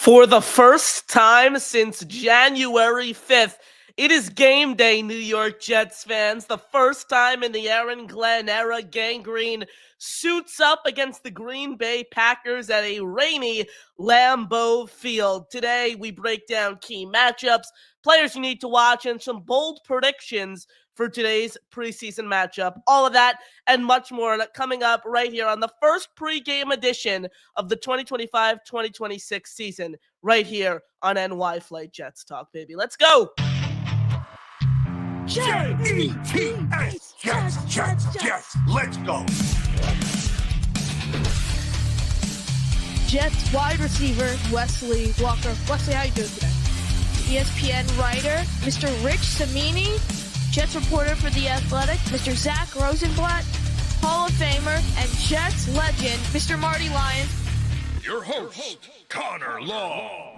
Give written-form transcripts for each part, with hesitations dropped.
For the first time since January 5th, it is game day, New York Jets fans. The first time in the Aaron Glenn era, Gang Green suits up against the Green Bay Packers at a rainy Lambeau Field. Today, we break down key matchups, players you need to watch, and some bold predictions for today's preseason matchup. All of that and much more coming up right here on the first pregame edition of the 2025-2026 season, right here on NY Flight Jets Talk, baby. Let's go! Jets, Jets, let's go. Jets wide receiver Wesley Walker. Wesley, how you doing today? ESPN writer Mr. Rich Samini, Jets reporter for The Athletic, Mr. Zach Rosenblatt, Hall of Famer and Jets legend, Mr. Marty Lyons. Your host, Connor Law.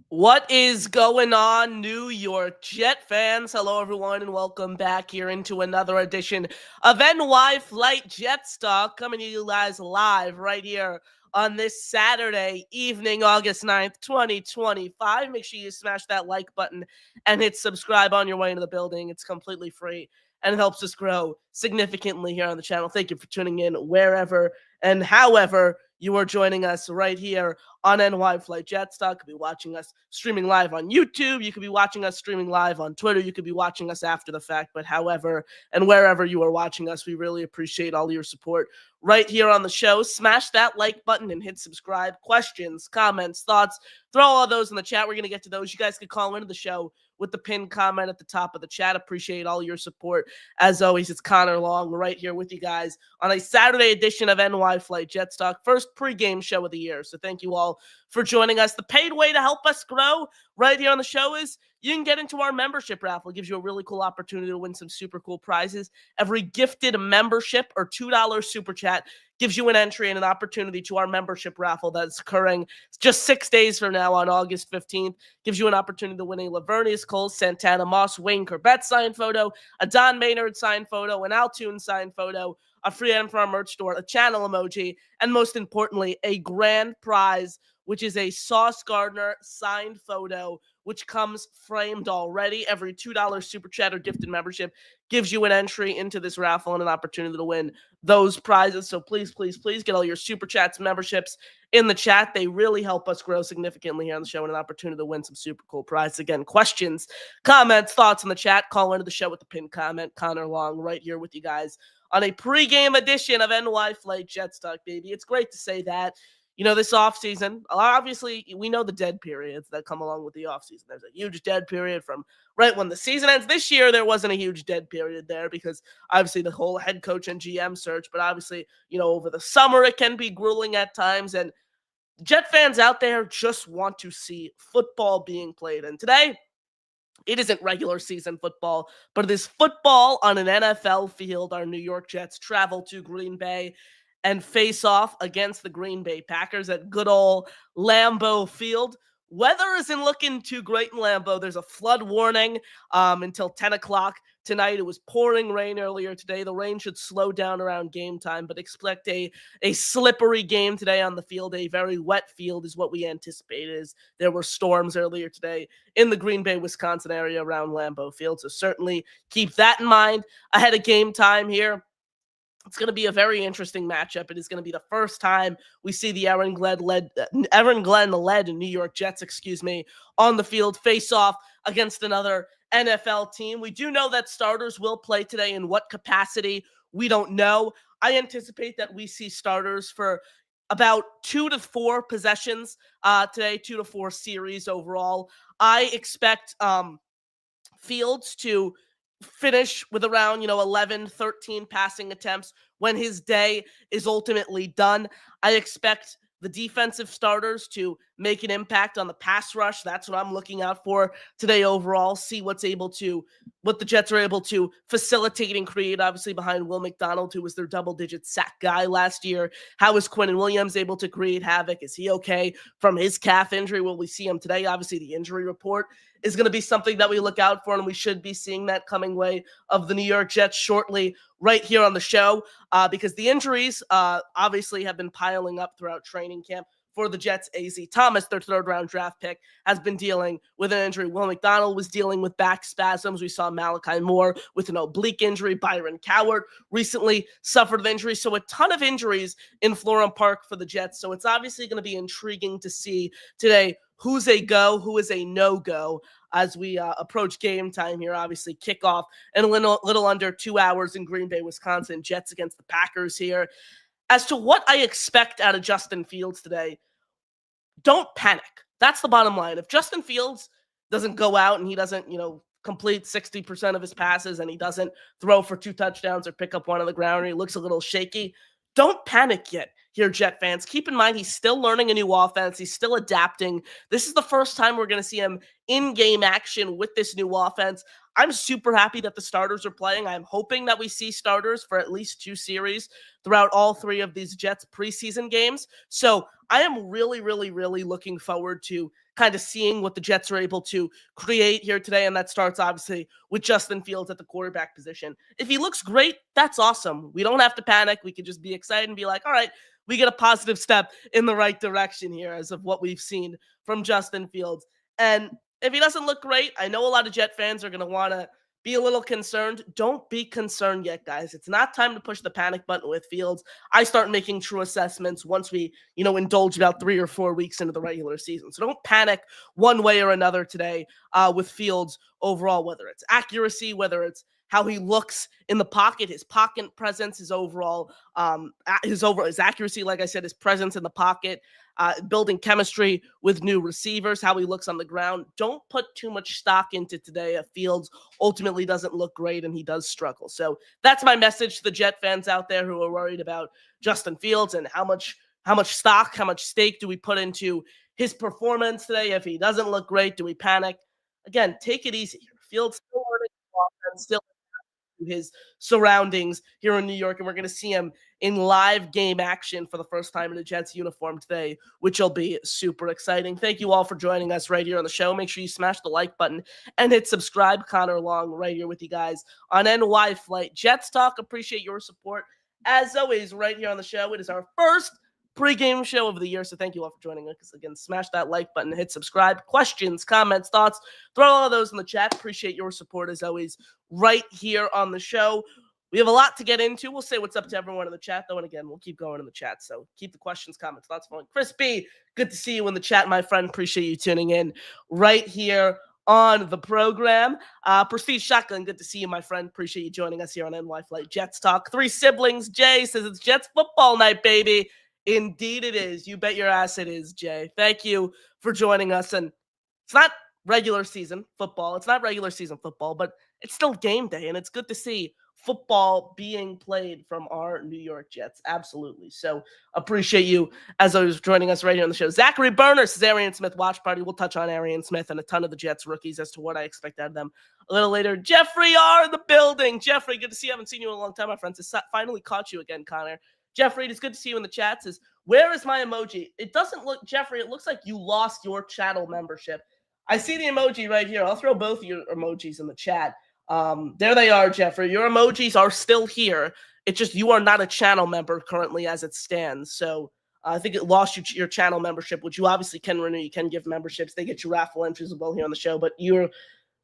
What is going on, New York Jet fans? Hello, everyone, and welcome back here into another edition of NY Flight Jets Talk, coming to you guys live right here on this Saturday evening, August 9th, 2025. Make sure you smash that like button and hit subscribe on your way into the building. It's completely free, and it helps us grow significantly here on the channel. Thank you for tuning in wherever and however you are joining us right here on NY Flight Jets Talk. You could be watching us streaming live on YouTube. You could be watching us streaming live on Twitter. You could be watching us after the fact. But however and wherever you are watching us, we really appreciate all your support right here on the show. Smash that like button and hit subscribe. Questions, comments, thoughts, throw all of those in the chat. We're going to get to those. You guys could call into the show with the pinned comment at the top of the chat. Appreciate all your support. As always, it's Connor Long right here with you guys on a Saturday edition of NY Flight Jets Talk, first pregame show of the year. So thank you all for joining us. The paid way to help us grow right here on the show is you can get into our membership raffle. It gives you a really cool opportunity to win some super cool prizes. Every gifted membership or $2 super chat gives you an entry and an opportunity to our membership raffle that's occurring just 6 days from now on August 15th. Gives you an opportunity to win a Lavernius Cole, Santana Moss, Wayne Corbett signed photo, a Don Maynard signed photo, an Altoon signed photo, a free item from our merch store, a channel emoji, and most importantly, a grand prize, which is a Sauce Gardner signed photo, which comes framed already. Every $2 super chat or gifted membership gives you an entry into this raffle and an opportunity to win those prizes. So please, please, please get all your super chats, memberships in the chat. They really help us grow significantly here on the show and an opportunity to win some super cool prizes. Again, questions, comments, thoughts in the chat. Call into the show with the pinned comment. Connor Long right here with you guys on a pregame edition of NY Flight Jets Talk, baby. It's great to say that. You know, this offseason, obviously, we know the dead periods that come along with the offseason. There's a huge dead period from right when the season ends. This year, there wasn't a huge dead period there because obviously the whole head coach and GM search. But obviously, you know, over the summer, it can be grueling at times. And Jet fans out there just want to see football being played. And today, it isn't regular season football, but it is football on an NFL field. Our New York Jets travel to Green Bay and face off against the Green Bay Packers at good old Lambeau Field. Weather isn't looking too great in Lambeau. There's a flood warning until 10 o'clock tonight. It was pouring rain earlier today. The rain should slow down around game time, but expect a slippery game today on the field. A very wet field is what we anticipated, as there were storms earlier today in the Green Bay, Wisconsin area around Lambeau Field. So certainly keep that in mind ahead of game time here. It's going to be a very interesting matchup. It is going to be the first time we see the Aaron Glenn-led New York Jets, on the field face off against another NFL team. We do know that starters will play today. In what capacity, we don't know. I anticipate that we see starters for about 2 to 4 possessions today, 2 to 4 series overall. I expect Fields to finish with around 11, 13 passing attempts when his day is ultimately done. I expect the defensive starters to make an impact on the pass rush. That's what I'm looking out for today overall. See what the Jets are able to facilitate and create, obviously behind Will McDonald, who was their double-digit sack guy last year. How is Quinnen Williams able to create havoc? Is he okay from his calf injury? Will we see him today? Obviously, the injury report is going to be something that we look out for, and we should be seeing that coming way of the New York Jets shortly right here on the show because the injuries obviously have been piling up throughout training camp. for the Jets. AZ Thomas, their third-round draft pick, has been dealing with an injury. Will McDonald was dealing with back spasms. We saw Malachi Moore with an oblique injury. Byron Cowart recently suffered an injury. So a ton of injuries in Florham Park for the Jets. So it's obviously going to be intriguing to see today who's a go, who is a no-go as we approach game time here. Obviously, kickoff in a little under 2 hours in Green Bay, Wisconsin. Jets against the Packers here. As to what I expect out of Justin Fields today, don't panic. That's the bottom line. If Justin Fields doesn't go out and he doesn't, complete 60% of his passes and he doesn't throw for 2 touchdowns or pick up one on the ground or he looks a little shaky, don't panic yet here, Jet fans. Keep in mind, he's still learning a new offense. He's still adapting. This is the first time we're going to see him in-game action with this new offense. I'm super happy that the starters are playing. I'm hoping that we see starters for at least 2 series throughout all 3 of these Jets preseason games. So I am really, really, really looking forward to kind of seeing what the Jets are able to create here today. And that starts obviously with Justin Fields at the quarterback position. If he looks great, that's awesome. We don't have to panic. We can just be excited and be like, all right, we get a positive step in the right direction here as of what we've seen from Justin Fields. And if he doesn't look great, I know a lot of Jet fans are going to want to be a little concerned. Don't be concerned yet, guys. It's not time to push the panic button with Fields. I start making true assessments once we, indulge about 3 or 4 weeks into the regular season. So don't panic one way or another today with Fields overall, whether it's accuracy, whether it's how he looks in the pocket, his pocket presence, his overall, his accuracy, like I said, his presence in the pocket, building chemistry with new receivers, how he looks on the ground. Don't put too much stock into today if Fields ultimately doesn't look great and he does struggle. So that's my message to the Jet fans out there who are worried about Justin Fields and how much stock, how much stake do we put into his performance today. If he doesn't look great, do we panic? Again, take it easy here. Fields still learning offense, still his surroundings here in New York, and we're going to see him in live game action for the first time in a Jets uniform today, which will be super exciting. Thank you all for joining us right here on the show. Make sure you smash the like button and hit subscribe. Connor Long right here with you guys on NY Flight Jets Talk. Appreciate your support. As always, right here on the show, it is our first pregame show of the year, so thank you all for joining us. Again, smash that like button, hit subscribe. Questions, comments, thoughts, throw all of those in the chat. Appreciate your support as always right here on the show. We have a lot to get into. We'll say what's up to everyone in the chat, though, and again, we'll keep going in the chat, so keep the questions, comments, thoughts flowing. Chris B, good to see you in the chat, my friend. Appreciate you tuning in right here on the program. Prestige Shotgun, good to see you, my friend. Appreciate you joining us here on NY Flight Jets Talk. 3 siblings, Jay says it's Jets football night, baby. Indeed it is. You bet your ass it is, Jay. Thank you for joining us. And it's not regular season football. It's not regular season football, but it's still game day, and it's good to see football being played from our New York Jets. Absolutely. So appreciate you as always joining us right here on the show. Zachary Burner says Arian Smith watch party. We'll touch on Arian Smith and a ton of the Jets rookies as to what I expect out of them a little later. Jeffrey R. in the building. Jeffrey, good to see you. I haven't seen you in a long time, my friends. I finally caught you again, Connor. Jeffrey, it's good to see you in the chat. Says, where is my emoji? It doesn't look, Jeffrey, it looks like you lost your channel membership. I see the emoji right here. I'll throw both of your emojis in the chat. There they are, Jeffrey. Your emojis are still here. It's just you are not a channel member currently as it stands. So I think it lost your channel membership, which you obviously can renew. You can give memberships. They get you raffle entries as well here on the show. But your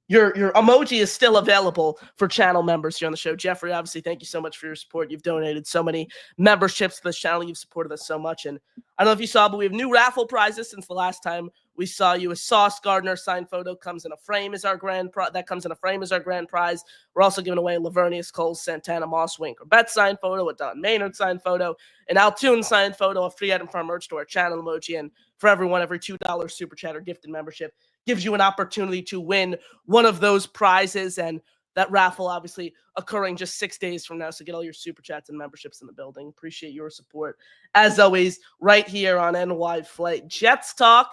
emoji is still available for channel members here on the show. Jeffrey, obviously, thank you so much for your support. You've donated so many memberships to this channel. You've supported us so much. And I don't know if you saw, but we have new raffle prizes since the last time we saw you. A Sauce Gardner signed photo comes in a frame as our grand prize. That comes in a frame as our grand prize. We're also giving away Lavernius Cole, Santana Moss, Wayne Corbett signed photo, a Don Maynard signed photo, an Altoon signed photo, a free item from our merch store, channel emoji, and for everyone, every $2 super chat or gifted membership gives you an opportunity to win one of those prizes. And that raffle obviously occurring just 6 days from now. So get all your super chats and memberships in the building. Appreciate your support as always right here on NY Flight Jets Talk.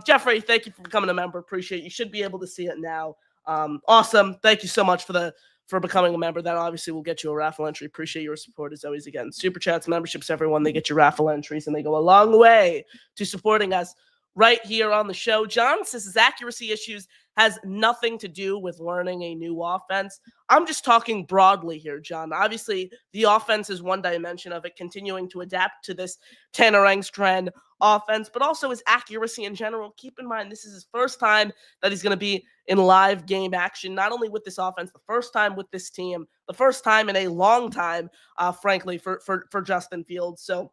Jeffrey, thank you for becoming a member. Appreciate it. You should be able to see it now. Awesome. Thank you so much for becoming a member. That obviously will get you a raffle entry. Appreciate your support as always. Again, super chats, memberships, everyone, they get you raffle entries and they go a long way to supporting us right here on the show. John says his accuracy issues has nothing to do with learning a new offense. I'm just talking broadly here, John. Obviously, the offense is one dimension of it, continuing to adapt to this Tanner Engstrand offense, but also his accuracy in general. Keep in mind, this is his first time that he's going to be in live game action, not only with this offense, the first time with this team, the first time in a long time, frankly, for Justin Fields. So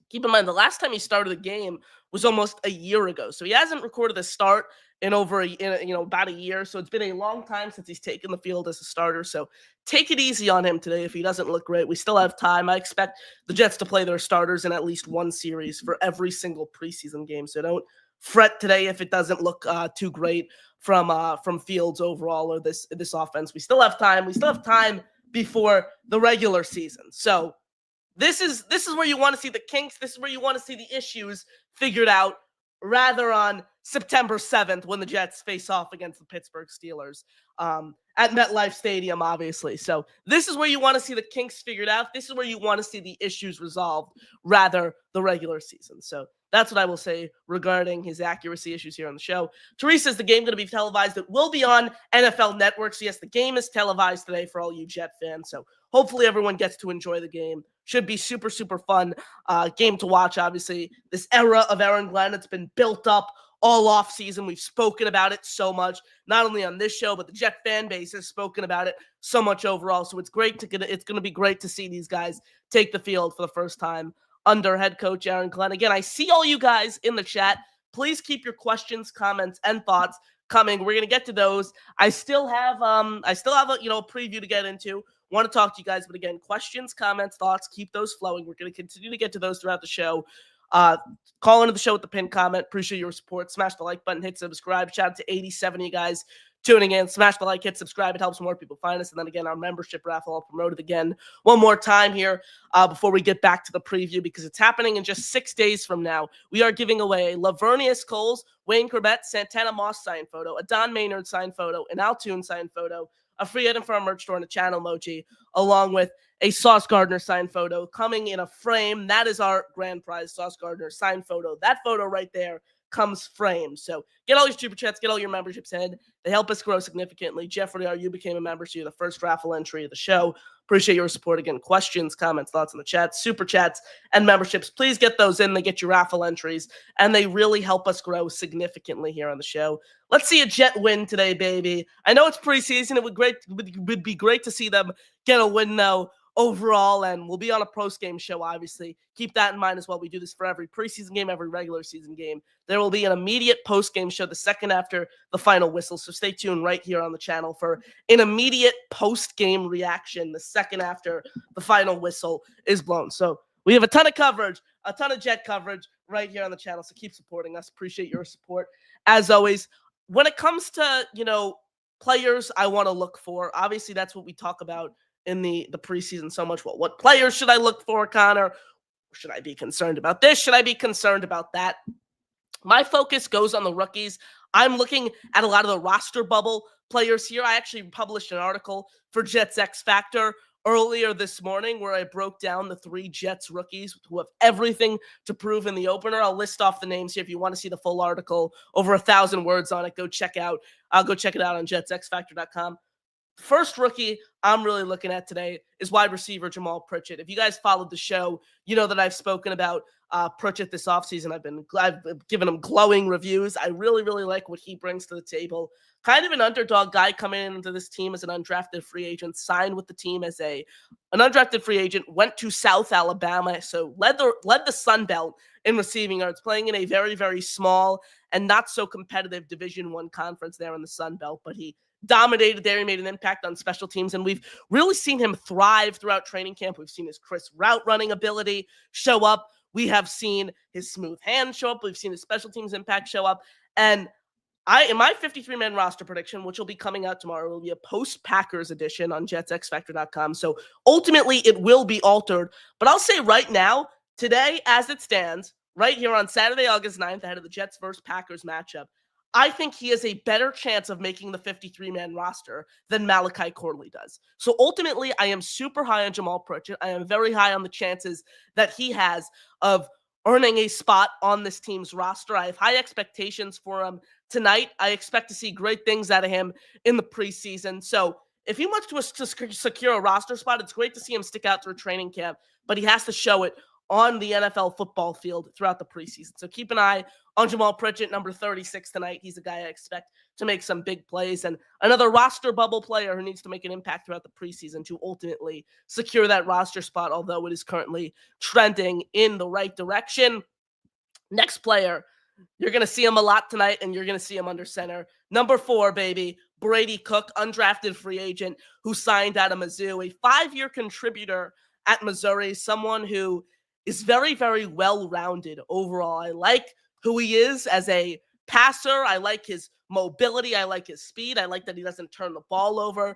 keep in mind, the last time he started a game was almost a year ago. So he hasn't recorded a start in about a year. So it's been a long time since he's taken the field as a starter. So take it easy on him today if he doesn't look great. We still have time. I expect the Jets to play their starters in at least one series for every single preseason game. So don't fret today if it doesn't look too great from Fields overall or this offense. We still have time. We still have time before the regular season. So this is where you want to see the kinks. This is where you want to see the issues figured out, rather on September 7th when the Jets face off against the Pittsburgh Steelers at MetLife Stadium, obviously. So this is where you want to see the kinks figured out. This is where you want to see the issues resolved, rather the regular season. So that's what I will say regarding his accuracy issues here on the show. Teresa, is the game going to be televised? It will be on NFL Network. So yes, the game is televised today for all you Jet fans. So hopefully everyone gets to enjoy the game. Should be super, super fun game to watch, obviously. This era of Aaron Glenn, it's been built up all off season. We've spoken about it so much, not only on this show, but the Jet fan base has spoken about it so much overall. So it's going to be great to see these guys take the field for the first time under head coach Aaron Glenn. Again, I see all you guys in the chat. Please keep your questions, comments, and thoughts coming. We're going to get to those. I still have a preview to get into. Want to talk to you guys, but again, questions, comments, thoughts, keep those flowing. We're going to continue to get to those throughout the show. Call into the show with the pin comment. Appreciate your support. Smash the like button, hit subscribe. Shout out to 87 of you guys tuning in. Smash the like, hit subscribe. It helps more people find us. And then again, our membership raffle, I'll promote it again one more time here before we get back to the preview, because it's happening in just 6 days from now. We are giving away a Lavernius Coles, Wayne Corbett, Santana Moss signed photo, a Don Maynard signed photo, an Altoon signed photo, a free item for our merch store, and a channel emoji, along with a Sauce Gardner signed photo coming in a frame. That is our grand prize, Sauce Gardner signed photo. That photo right there comes framed. So get all your super chats, get all your memberships in. They help us grow significantly. Jeffrey R., you became a member, so you're the first raffle entry of the show. Appreciate your support. Again, questions, comments, thoughts in the chat, super chats, and memberships. Please get those in. They get your raffle entries, and they really help us grow significantly here on the show. Let's see a Jet win today, baby. I know it's preseason. It would be great to see them get a win, though, overall, and we'll be on a post-game show, obviously. Keep that in mind as well. We do this for every preseason game, every regular season game. There will be an immediate post-game show the second after the final whistle, so stay tuned right here on the channel for an immediate post-game reaction the second after the final whistle is blown. So we have a ton of coverage, a ton of Jet coverage right here on the channel, so keep supporting us. Appreciate your support. As always, when it comes to, players I want to look for, obviously that's what we talk about in the preseason so much. Well, what players should I look for, Connor? Should I be concerned about this? Should I be concerned about that? My focus goes on the rookies. I'm looking at a lot of the roster bubble players here. I actually published an article for Jets X Factor earlier this morning where I broke down the 3 Jets rookies who have everything to prove in the opener. I'll list off the names here if you want to see the full article, over 1,000 words on it. Go check it out on jetsxfactor.com. First rookie I'm really looking at today is wide receiver Jamal Pritchett. If you guys followed the show, you know that I've spoken about Pritchett this offseason. I've given him glowing reviews. I really, really like what he brings to the table. Kind of an underdog guy coming into this team as an undrafted free agent, signed with the team as an undrafted free agent, went to South Alabama, so led the Sun Belt in receiving yards, playing in a very, very small and not so competitive Division I conference there in the Sun Belt, but he dominated there. He made an impact on special teams, and we've really seen him thrive throughout training camp. We've seen his crisp route running ability show up. We have seen his smooth hand show up. We've seen his special teams impact show up. And in my 53-man roster prediction, which will be coming out tomorrow, will be a post-Packers edition on jetsxfactor.com. So ultimately, it will be altered. But I'll say right now, today, as it stands, right here on Saturday, August 9th, ahead of the Jets versus Packers matchup, I think he has a better chance of making the 53-man roster than Malachi Corley does. So ultimately, I am super high on Jamal Pritchett. I am very high on the chances that he has of earning a spot on this team's roster. I have high expectations for him tonight. I expect to see great things out of him in the preseason. So if he wants to secure a roster spot, it's great to see him stick out through training camp, but he has to show it on the NFL football field throughout the preseason. So keep an eye on Jamal Pritchett, number 36 tonight. He's a guy I expect to make some big plays, and another roster bubble player who needs to make an impact throughout the preseason to ultimately secure that roster spot, although it is currently trending in the right direction. Next player, you're going to see him a lot tonight, and you're going to see him under center. Number 4, baby, Brady Cook, undrafted free agent who signed out of Mizzou, a 5-year contributor at Missouri, someone who is very, very well-rounded overall. I like who he is as a passer. I like his mobility. I like his speed. I like that he doesn't turn the ball over.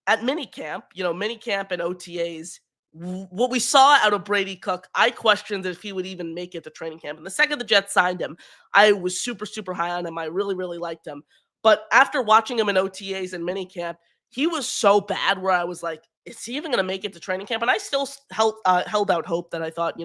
At minicamp and OTAs, what we saw out of Brady Cook, I questioned if he would even make it to training camp. And the second the Jets signed him, I was super, super high on him. I really, really liked him. But after watching him in OTAs and minicamp, he was so bad where I was like, is he even going to make it to training camp? And I still held out hope that I thought,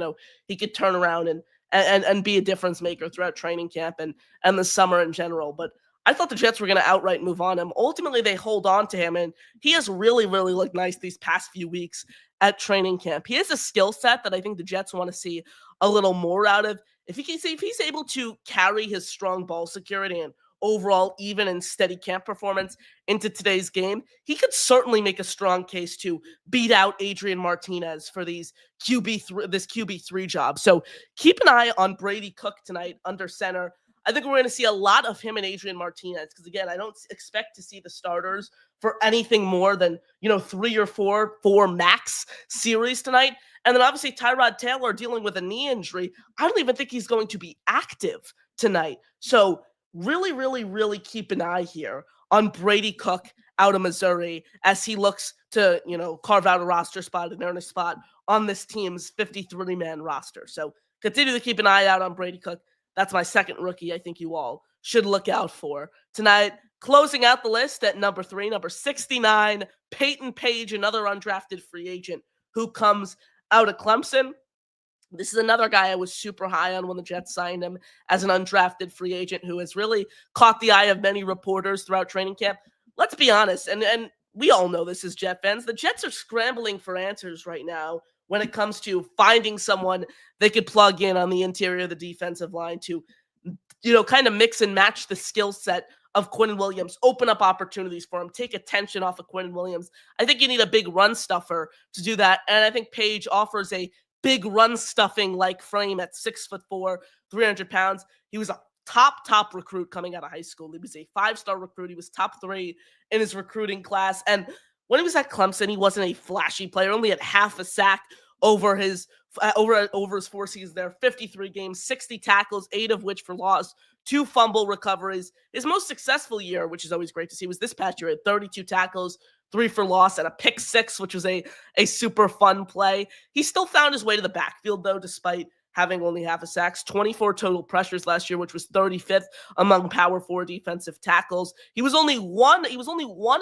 he could turn around and be a difference maker throughout training camp and the summer in general. But I thought the Jets were going to outright move on him. Ultimately, they hold on to him, and he has really, really looked nice these past few weeks at training camp. He has a skill set that I think the Jets want to see a little more out of. If he's able to carry his strong ball security and overall even and steady camp performance into today's game, he could certainly make a strong case to beat out Adrian Martinez for this QB3 job. So keep an eye on Brady Cook tonight under center. I think we're going to see a lot of him and Adrian Martinez because, again, I don't expect to see the starters for anything more than, 3 or 4 max series tonight. And then obviously Tyrod Taylor dealing with a knee injury. I don't even think he's going to be active tonight. So really, really, really keep an eye here on Brady Cook out of Missouri as he looks to, carve out a roster spot and earn a spot on this team's 53-man roster. So continue to keep an eye out on Brady Cook. That's my second rookie I think you all should look out for tonight. Closing out the list at number 3, number 69, Peyton Page, another undrafted free agent who comes out of Clemson. This is another guy I was super high on when the Jets signed him as an undrafted free agent who has really caught the eye of many reporters throughout training camp. Let's be honest, and we all know this as Jet fans, the Jets are scrambling for answers right now when it comes to finding someone they could plug in on the interior of the defensive line to, kind of mix and match the skill set of Quinnen Williams, open up opportunities for him, take attention off of Quinnen Williams. I think you need a big run stuffer to do that. And I think Page offers a big run stuffing like frame at 6'4", 300 pounds. He was a top recruit coming out of high school. He was a 5-star recruit. He was top 3 in his recruiting class. And when he was at Clemson, he wasn't a flashy player, only had half a sack over his 4 seasons there, 53 games, 60 tackles, 8 of which for loss, 2 fumble recoveries. His most successful year, which is always great to see, was this past year at 32 tackles, 3 for loss, and a pick 6, which was a super fun play. He still found his way to the backfield, though, despite having only half a sacks, 24 total pressures last year, which was 35th among Power 4 defensive tackles. He was only one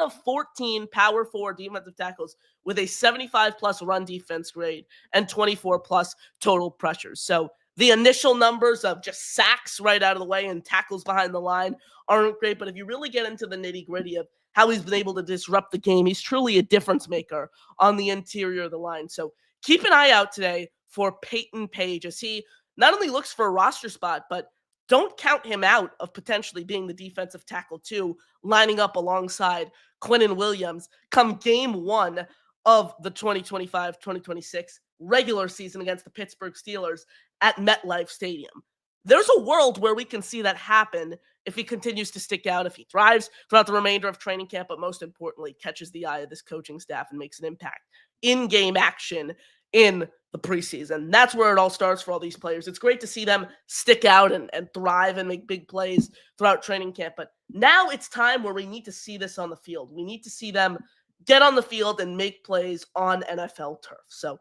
of 14 Power 4 defensive tackles with a 75+ run defense grade and 24+ total pressures. So the initial numbers of just sacks right out of the way and tackles behind the line aren't great, but if you really get into the nitty-gritty of how he's been able to disrupt the game, he's truly a difference maker on the interior of the line. So keep an eye out today for Peyton Page as he not only looks for a roster spot, but don't count him out of potentially being the defensive tackle too, lining up alongside Quinnen Williams come game 1 of the 2025-2026 regular season against the Pittsburgh Steelers at MetLife Stadium. There's a world where we can see that happen if he continues to stick out, if he thrives throughout the remainder of training camp, but most importantly, catches the eye of this coaching staff and makes an impact in-game action in the preseason. That's where it all starts for all these players. It's great to see them stick out and thrive and make big plays throughout training camp. But now it's time where we need to see this on the field. We need to see them get on the field and make plays on NFL turf. So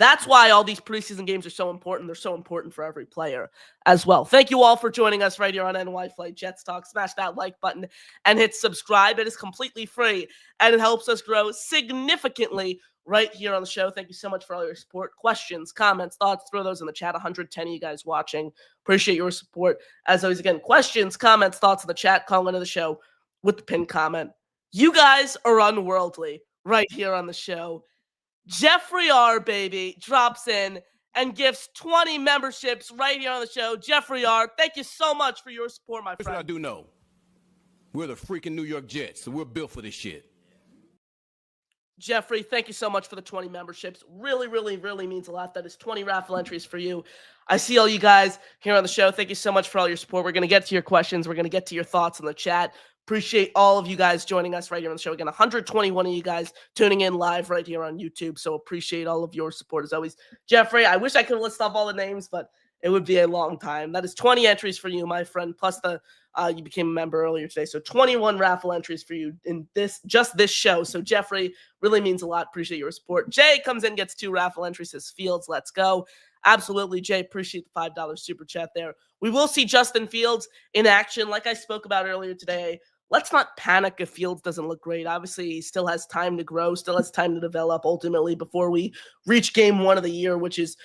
That's why all these preseason games are so important. They're so important for every player as well. Thank you all for joining us right here on NY Flight Jets Talk. Smash that like button and hit subscribe. It is completely free, and it helps us grow significantly right here on the show. Thank you so much for all your support. Questions, comments, thoughts, throw those in the chat. 110 of you guys watching. Appreciate your support. As always, again, questions, comments, thoughts in the chat. Call into the show with the pinned comment. You guys are unworldly right here on the show. Jeffrey R, baby, drops in and gives 20 memberships right here on the show. Jeffrey R, thank you so much for your support, my friend. Here's what I do know. We're the freaking New York Jets, so we're built for this shit. Jeffrey, thank you so much for the 20 memberships. Really, really, really means a lot. That is 20 raffle entries for you. I see all you guys here on the show. Thank you so much for all your support. We're going to get to your questions. We're going to get to your thoughts in the chat. Appreciate all of you guys joining us right here on the show. Again, 121 of you guys tuning in live right here on YouTube. So appreciate all of your support as always. Jeffrey, I wish I could list off all the names, but it would be a long time. That is 20 entries for you, my friend, plus the you became a member earlier today. So 21 raffle entries for you in this show. So Jeffrey, really means a lot. Appreciate your support. Jay comes in, gets 2 raffle entries, says Fields, let's go. Absolutely, Jay. Appreciate the $5 super chat there. We will see Justin Fields in action, like I spoke about earlier today. Let's not panic if Fields doesn't look great. Obviously, he still has time to grow, still has time to develop ultimately before we reach game 1 of the year, which is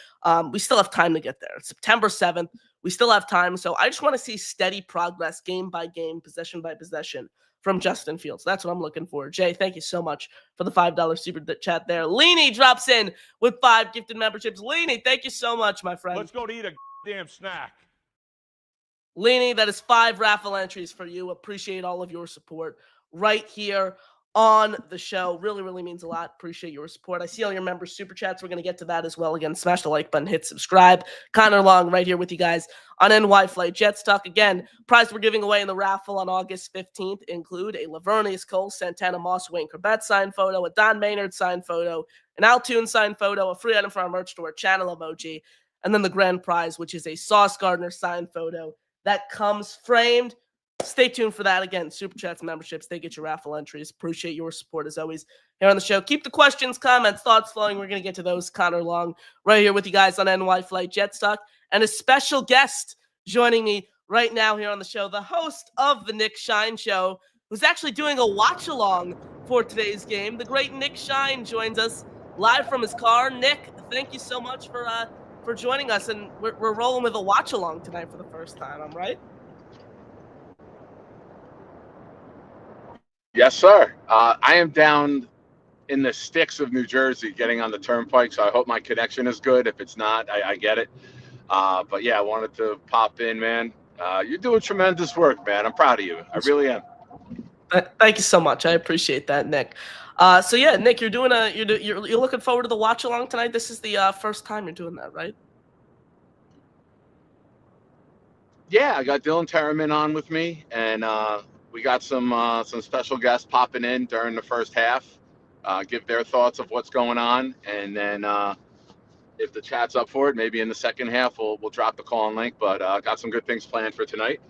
we still have time to get there. September 7th, we still have time. So I just want to see steady progress game by game, possession by possession from Justin Fields. That's what I'm looking for. Jay, thank you so much for the $5 super chat there. Leany drops in with 5 gifted memberships. Leany, thank you so much, my friend. Let's go to eat a damn snack. Leany, that is 5 raffle entries for you. Appreciate all of your support right here on the show. Really, really means a lot. Appreciate your support. I see all your members' super chats. We're going to get to that as well. Again, smash the like button, hit subscribe. Connor Long right here with you guys on NY Flight Jets Talk. Again, prize we're giving away in the raffle on August 15th include a Lavernius Cole, Santana Moss, Wayne Corbett signed photo, a Don Maynard signed photo, an Altoon signed photo, a free item from our merch store, channel emoji, and then the grand prize, which is a Sauce Gardner signed photo that comes framed. Stay tuned for that. Again, super chats, memberships, they get your raffle entries. Appreciate your support as always here on the show. Keep the questions, comments, thoughts flowing. We're going to get to those. Connor Long right here with you guys on NY Flight Jets Talk. And a special guest joining me right now here on the show, the host of the Nick Shine Show, who's actually doing a watch along for today's game. The great Nick Shine joins us live from his car. Nick, thank you so much for joining us, and we're rolling with a watch along tonight for the first time. I'm right. Yes, sir. I am down in the sticks of New Jersey getting on the turnpike, so I hope my connection is good. If it's not, I get it. But yeah, I wanted to pop in, man. You're doing tremendous work, man. I'm proud of you. I really am. Thank you so much. I appreciate that, Nick. So yeah, Nick, you're looking forward to the watch along tonight. This is the first time you're doing that, right? Yeah, I got Dylan Terraman on with me, and we got some special guests popping in during the first half, give their thoughts of what's going on, and then if the chat's up for it, maybe in the second half we'll drop the call and link. But got some good things planned for tonight.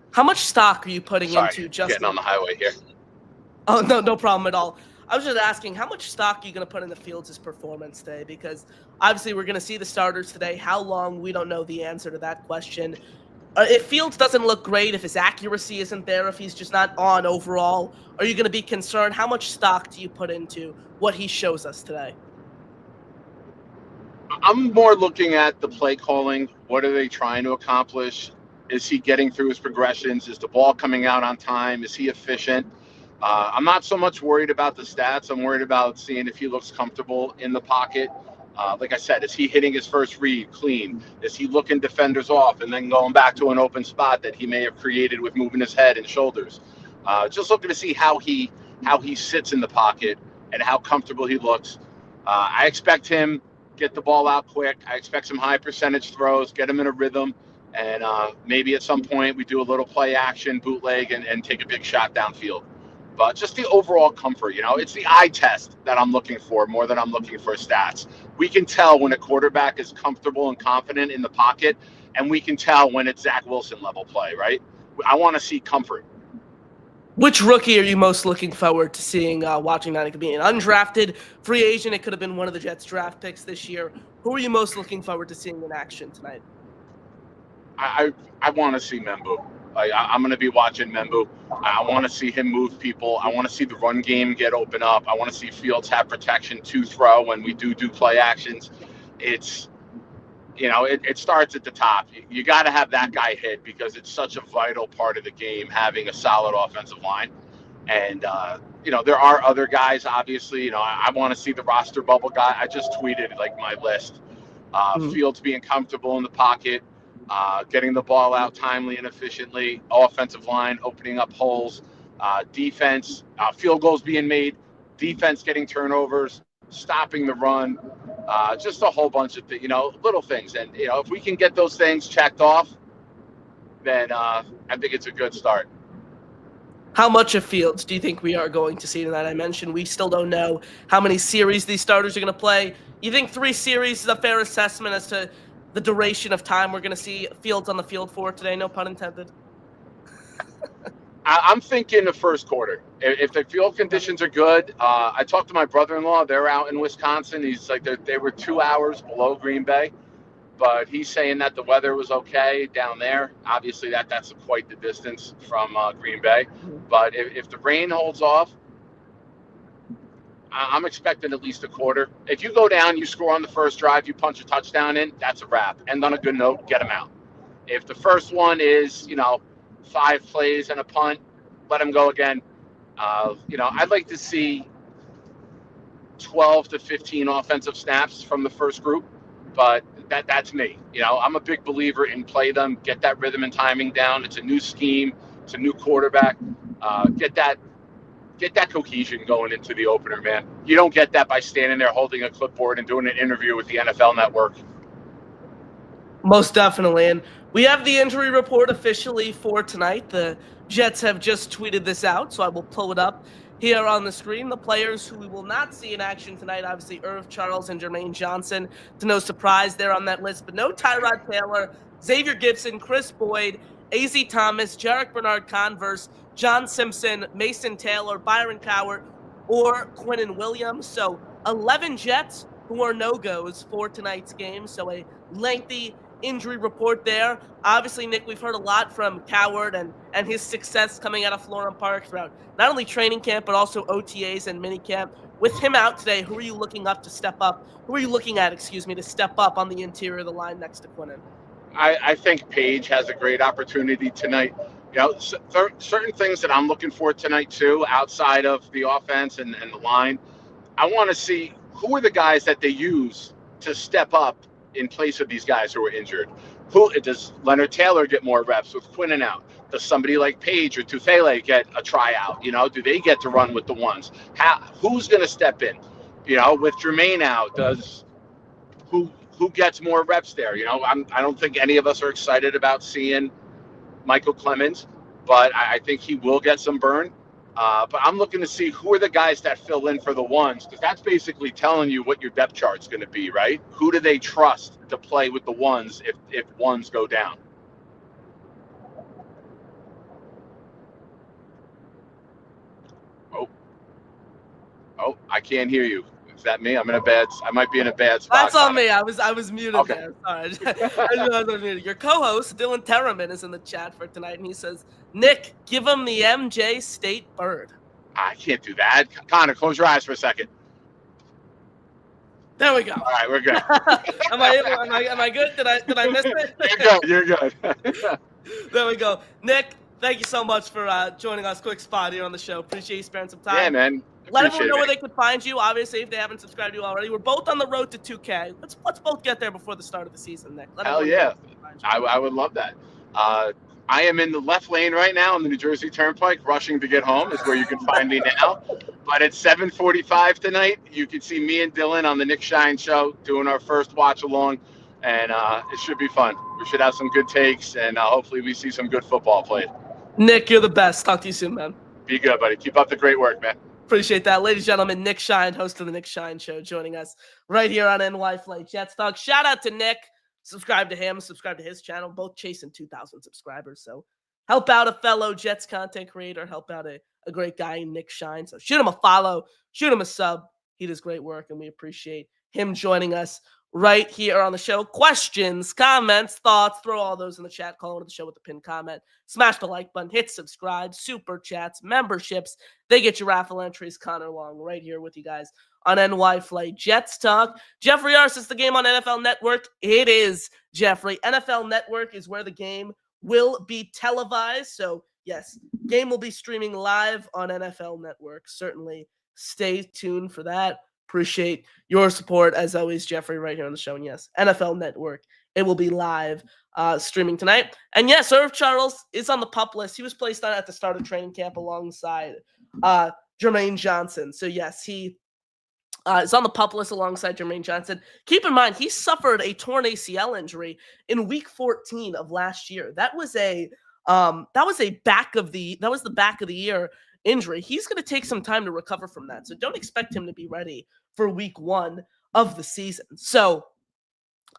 How much stock are you putting into Justin? Getting on the highway here. Oh, no problem at all. I was just asking, how much stock are you going to put into Fields' performance today? Because obviously we're going to see the starters today. How long? We don't know the answer to that question. If Fields doesn't look great, if his accuracy isn't there, if he's just not on overall, are you going to be concerned? How much stock do you put into what he shows us today? I'm more looking at the play calling. What are they trying to accomplish? Is he getting through his progressions? Is the ball coming out on time? Is he efficient? I'm not so much worried about the stats. I'm worried about seeing if he looks comfortable in the pocket. Like I said, is he hitting his first read clean? Is he looking defenders off and then going back to an open spot that he may have created with moving his head and shoulders? Just looking to see how he sits in the pocket and how comfortable he looks. I expect him get the ball out quick. I expect some high percentage throws, get him in a rhythm, and maybe at some point we do a little play action, bootleg, and take a big shot downfield. But just the overall comfort, it's the eye test that I'm looking for more than I'm looking for stats. We can tell when a quarterback is comfortable and confident in the pocket, and we can tell when it's Zach Wilson level play, right? I want to see comfort. Which rookie are you most looking forward to seeing, watching that? It could be an undrafted free agent. It could have been one of the Jets draft picks this year. Who are you most looking forward to seeing in action tonight? I want to see Membu. I'm going to be watching Membu. I want to see him move people. I want to see the run game get open up. I want to see Fields have protection to throw when we do play actions. It's, it starts at the top. You got to have that guy hit because it's such a vital part of the game, having a solid offensive line. And, there are other guys, obviously. I want to see the roster bubble guy. I just tweeted my list. Fields being comfortable in the pocket, getting the ball out timely and efficiently, offensive line opening up holes, defense, field goals being made, defense getting turnovers, stopping the run, just a whole bunch of little things. And, if we can get those things checked off, then I think it's a good start. How much of Fields do you think we are going to see tonight? I mentioned we still don't know how many series these starters are going to play. You think 3 series is a fair assessment as to the duration of time we're going to see Fields on the field for today? No pun intended. I'm thinking the first quarter. If the field conditions are good, I talked to my brother-in-law. They're out in Wisconsin. He's like, they were 2 hours below Green Bay, but he's saying that the weather was okay down there. Obviously, that's quite the distance from Green Bay. But if the rain holds off, I'm expecting at least a quarter. If you go down, you score on the first drive, you punch a touchdown in, that's a wrap. End on a good note, get them out. If the first one is, 5 plays and a punt, let them go again. I'd like to see 12 to 15 offensive snaps from the first group, but that's me. I'm a big believer in play them, get that rhythm and timing down. It's a new scheme. It's a new quarterback. Get that cohesion going into the opener, man. You don't get that by standing there holding a clipboard and doing an interview with the NFL Network. Most definitely. And we have the injury report officially for tonight. The Jets have just tweeted this out, so I will pull it up here on the screen. The players who we will not see in action tonight, obviously Irv Charles and Jermaine Johnson. To no surprise, they're on that list, but no Tyrod Taylor, Xavier Gibson, Chris Boyd, A.Z. Thomas, Jarek Bernard-Converse, John Simpson, Mason Taylor, Byron Cowart, or Quinnen Williams. So 11 Jets who are no-goes for tonight's game. So a lengthy injury report there. Obviously, Nick, we've heard a lot from Cowart and his success coming out of Florham Park throughout not only training camp, but also OTAs and minicamp. With him out today, who are you looking at, to step up on the interior of the line next to Quinnen? I think Page has a great opportunity tonight. Certain things that I'm looking for tonight, too, outside of the offense and the line. I want to see who are the guys that they use to step up in place of these guys who are injured. Does Leonard Taylor get more reps with Quinnen out? Does somebody like Page or Tufele get a tryout? Do they get to run with the ones? Who's going to step in? With Jermaine out, who gets more reps there? I don't think any of us are excited about seeing Michael Clemens, but I think he will get some burn. But I'm looking to see who are the guys that fill in for the ones, because that's basically telling you what your depth chart's going to be, right? Who do they trust to play with the ones if ones go down? Oh, I can't hear you. Is that me? I might be in a bad spot. That's on me. I was muted Okay. there. Sorry. I didn't realize I was muted. Your co-host, Dylan Terraman, is in the chat for tonight, and he says, Nick, give him the MJ State bird. I can't do that. Connor, close your eyes for a second. There we go. All right, we're good. Am I good? Did I miss it? You're good. There we go. Nick, thank you so much for joining us. Quick spot here on the show. Appreciate you sparing some time. Yeah, man. Let everyone know where they could find you. Obviously, if they haven't subscribed to you already, we're both on the road to 2K. Let's both get there before the start of the season, Nick. Hell yeah. I would love that. I am in the left lane right now on the New Jersey Turnpike, rushing to get home is where you can find me now. But at 7:45 tonight, you can see me and Dylan on the Nick Shine Show doing our first watch along, and it should be fun. We should have some good takes, and hopefully we see some good football played. Nick, you're the best. Talk to you soon, man. Be good, buddy. Keep up the great work, man. Appreciate that. Ladies and gentlemen, Nick Shine, host of the Nick Shine Show, joining us right here on NY Flight Jets Talk. Shout out to Nick. Subscribe to him. Subscribe to his channel. Both chasing 2,000 subscribers. So help out a fellow Jets content creator. Help out a a great guy, Nick Shine. So shoot him a follow, shoot him a sub. He does great work, and we appreciate him joining us right here on the show. Questions, comments, thoughts, throw all those in the chat. Call into the show with the pinned comment. Smash the like button, hit subscribe, super chats, memberships. They get your raffle entries. Connor Long right here with you guys on NY Flight Jets Talk. Jeffrey R says the game on NFL Network. It is, Jeffrey. NFL Network is where the game will be televised. So, yes, game will be streaming live on NFL Network. Certainly stay tuned for that. Appreciate your support, as always, Jeffrey, right here on the show. And yes, NFL Network. It will be live streaming tonight. And yes, Irv Charles is on the PUP list. He was placed on at the start of training camp alongside Jermaine Johnson. So, yes, he is on the PUP list alongside Jermaine Johnson. Keep in mind, he suffered a torn ACL injury in Week 14 of last year. That was the back of the year injury. He's going to take some time to recover from that. So don't expect him to be ready for Week 1 of the season. So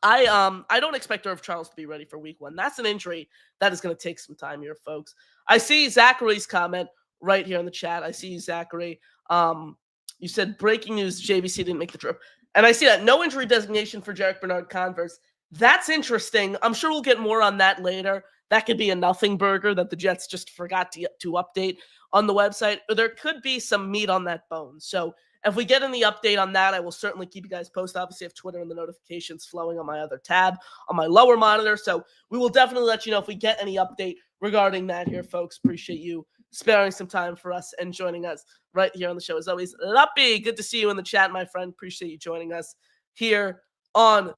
I don't expect Irv Charles to be ready for Week 1. That's an injury that is going to take some time here, folks. I see Zachary's comment right here in the chat. I see Zachary. You said breaking news: JVC didn't make the trip, and I see that no injury designation for Jarek Bernard-Converse. That's interesting. I'm sure we'll get more on that later. That could be a nothing burger that the Jets just forgot to update on the website. Or there could be some meat on that bone. So if we get any update on that, I will certainly keep you guys posted. Obviously, I have Twitter and the notifications flowing on my other tab on my lower monitor. So we will definitely let you know if we get any update regarding that here, folks. Appreciate you sparing some time for us and joining us right here on the show. As always, Luppy, good to see you in the chat, my friend. Appreciate you joining us here on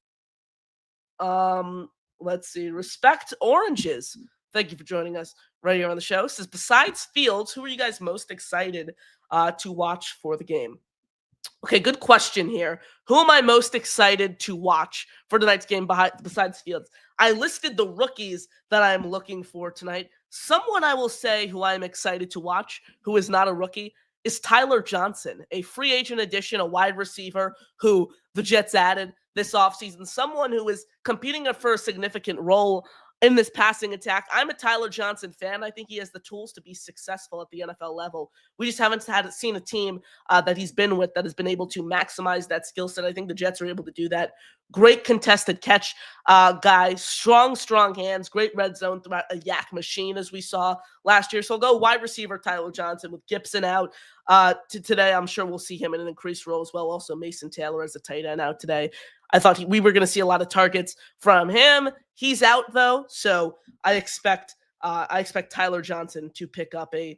let's see, Respect Oranges. Thank you for joining us right here on the show. It says, besides Fields, who are you guys most excited to watch for the game? Okay, good question here. Who am I most excited to watch for tonight's game besides Fields? I listed the rookies that I'm looking for tonight. Someone I will say who I'm excited to watch, who is not a rookie, is Tyler Johnson, a free agent addition, a wide receiver who the Jets added this offseason, someone who is competing for a significant role in this passing attack. I'm a Tyler Johnson fan. I think he has the tools to be successful at the NFL level. We just haven't seen a team that he's been with that has been able to maximize that skill set. I think the Jets are able to do that. Great contested catch guy, strong hands, great red zone throughout, a yak machine as we saw last year. So I'll go wide receiver Tyler Johnson with Gibson out today. I'm sure we'll see him in an increased role as well. Also Mason Taylor as a tight end out today. I thought we were going to see a lot of targets from him. He's out though, so I expect Tyler Johnson to pick up a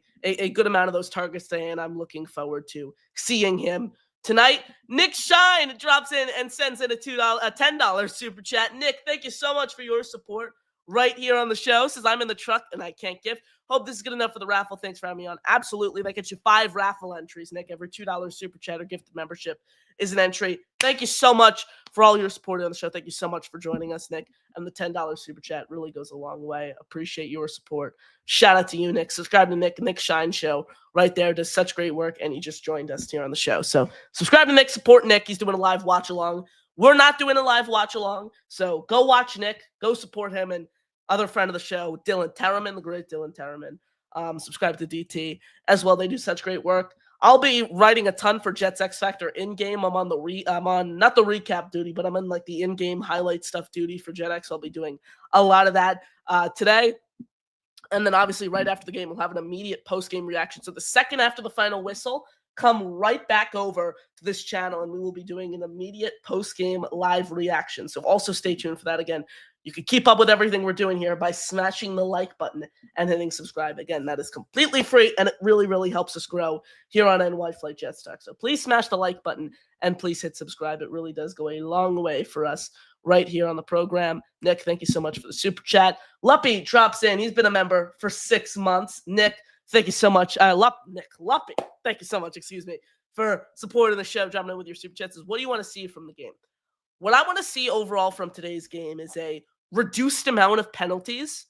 good amount of those targets today, and I'm looking forward to seeing him tonight. Nick Shine drops in and sends in a $10 super chat. Nick, thank you so much for your support right here on the show. Says I'm in the truck and I can't gift. Hope this is good enough for the raffle. Thanks for having me on. Absolutely. That gets you 5 raffle entries, Nick. Every $2 super chat or gifted membership is an entry. Thank you so much for all your support on the show. Thank you so much for joining us, Nick. And the $10 super chat really goes a long way. Appreciate your support. Shout out to you, Nick. Subscribe to Nick Shine Show right there. Does such great work. And he just joined us here on the show. So subscribe to Nick, support Nick. He's doing a live watch along. We're not doing a live watch along. So go watch Nick. Go support him. And other friend of the show, Dylan Terraman, the great Dylan Terraman. Subscribe to DT as well. They do such great work. I'll be writing a ton for Jets X Factor in-game. I'm on not the recap duty, but I'm in like the in-game highlight stuff duty for Jet X. I'll be doing a lot of that today. And then obviously right after the game, we'll have an immediate post-game reaction. So the second after the final whistle, come right back over to this channel and we will be doing an immediate post-game live reaction. So also stay tuned for that. Again, you can keep up with everything we're doing here by smashing the like button and hitting subscribe. Again, that is completely free and it really, really helps us grow here on NY Flight Jets Talk. So please smash the like button and please hit subscribe. It really does go a long way for us right here on the program. Nick, thank you so much for the super chat. Luppy drops in. He's been a member for 6 months. Nick, thank you so much. Luppy, thank you so much, for supporting the show. Dropping in with your super chats. What do you want to see from the game? What I want to see overall from today's game is a reduced amount of penalties.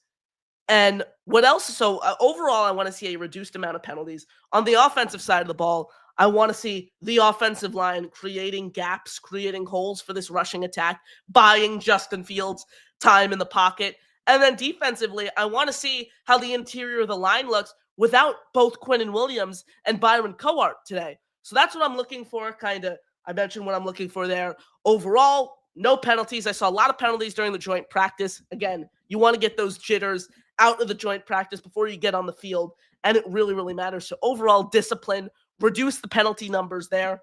And what else? So overall, I want to see a reduced amount of penalties. On the offensive side of the ball, I want to see the offensive line creating gaps, creating holes for this rushing attack, buying Justin Fields time in the pocket. And then defensively, I want to see how the interior of the line looks, without both Quentin Williams and Byron Coart today. So that's what I'm looking for. I mentioned what I'm looking for there. Overall, no penalties. I saw a lot of penalties during the joint practice. Again, you want to get those jitters out of the joint practice before you get on the field, and it really, really matters. So overall discipline, reduce the penalty numbers there.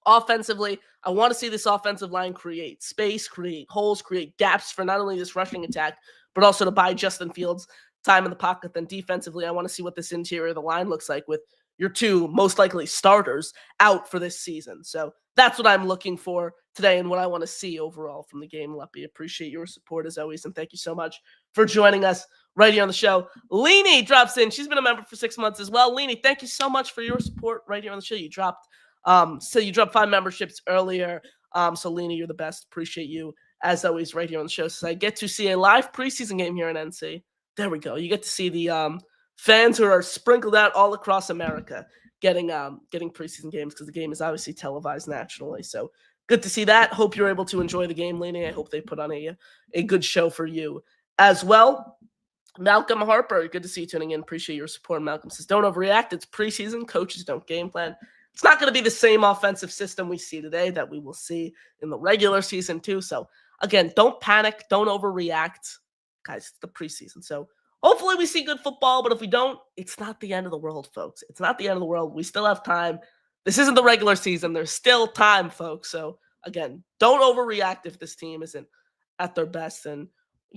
Offensively, I want to see this offensive line create space, create holes, create gaps for not only this rushing attack, but also to buy Justin Fields time in the pocket. Then defensively, I want to see what this interior of the line looks like with your two most likely starters out for this season. So that's what I'm looking for today and what I want to see overall from the game, Luppy. Appreciate your support as always, and thank you so much for joining us right here on the show. Leanie drops in. She's been a member for 6 months as well. Leanie, thank you so much for your support right here on the show. You dropped 5 memberships earlier. So Leanie, you're the best. Appreciate you as always right here on the show. So I get to see a live preseason game here in NC. There we go. You get to see the fans who are sprinkled out all across America getting preseason games, because the game is obviously televised nationally. So good to see that. Hope you're able to enjoy the game, Leanie. I hope they put on a good show for you as well. Malcolm Harper, good to see you tuning in. Appreciate your support. Malcolm says, don't overreact. It's preseason. Coaches don't game plan. It's not going to be the same offensive system we see today that we will see in the regular season too. So again, don't panic. Don't overreact. Guys, it's the preseason. So hopefully we see good football, but if we don't, it's not the end of the world, folks. It's not the end of the world. We still have time. This isn't the regular season. There's still time, folks. So again, don't overreact if this team isn't at their best and,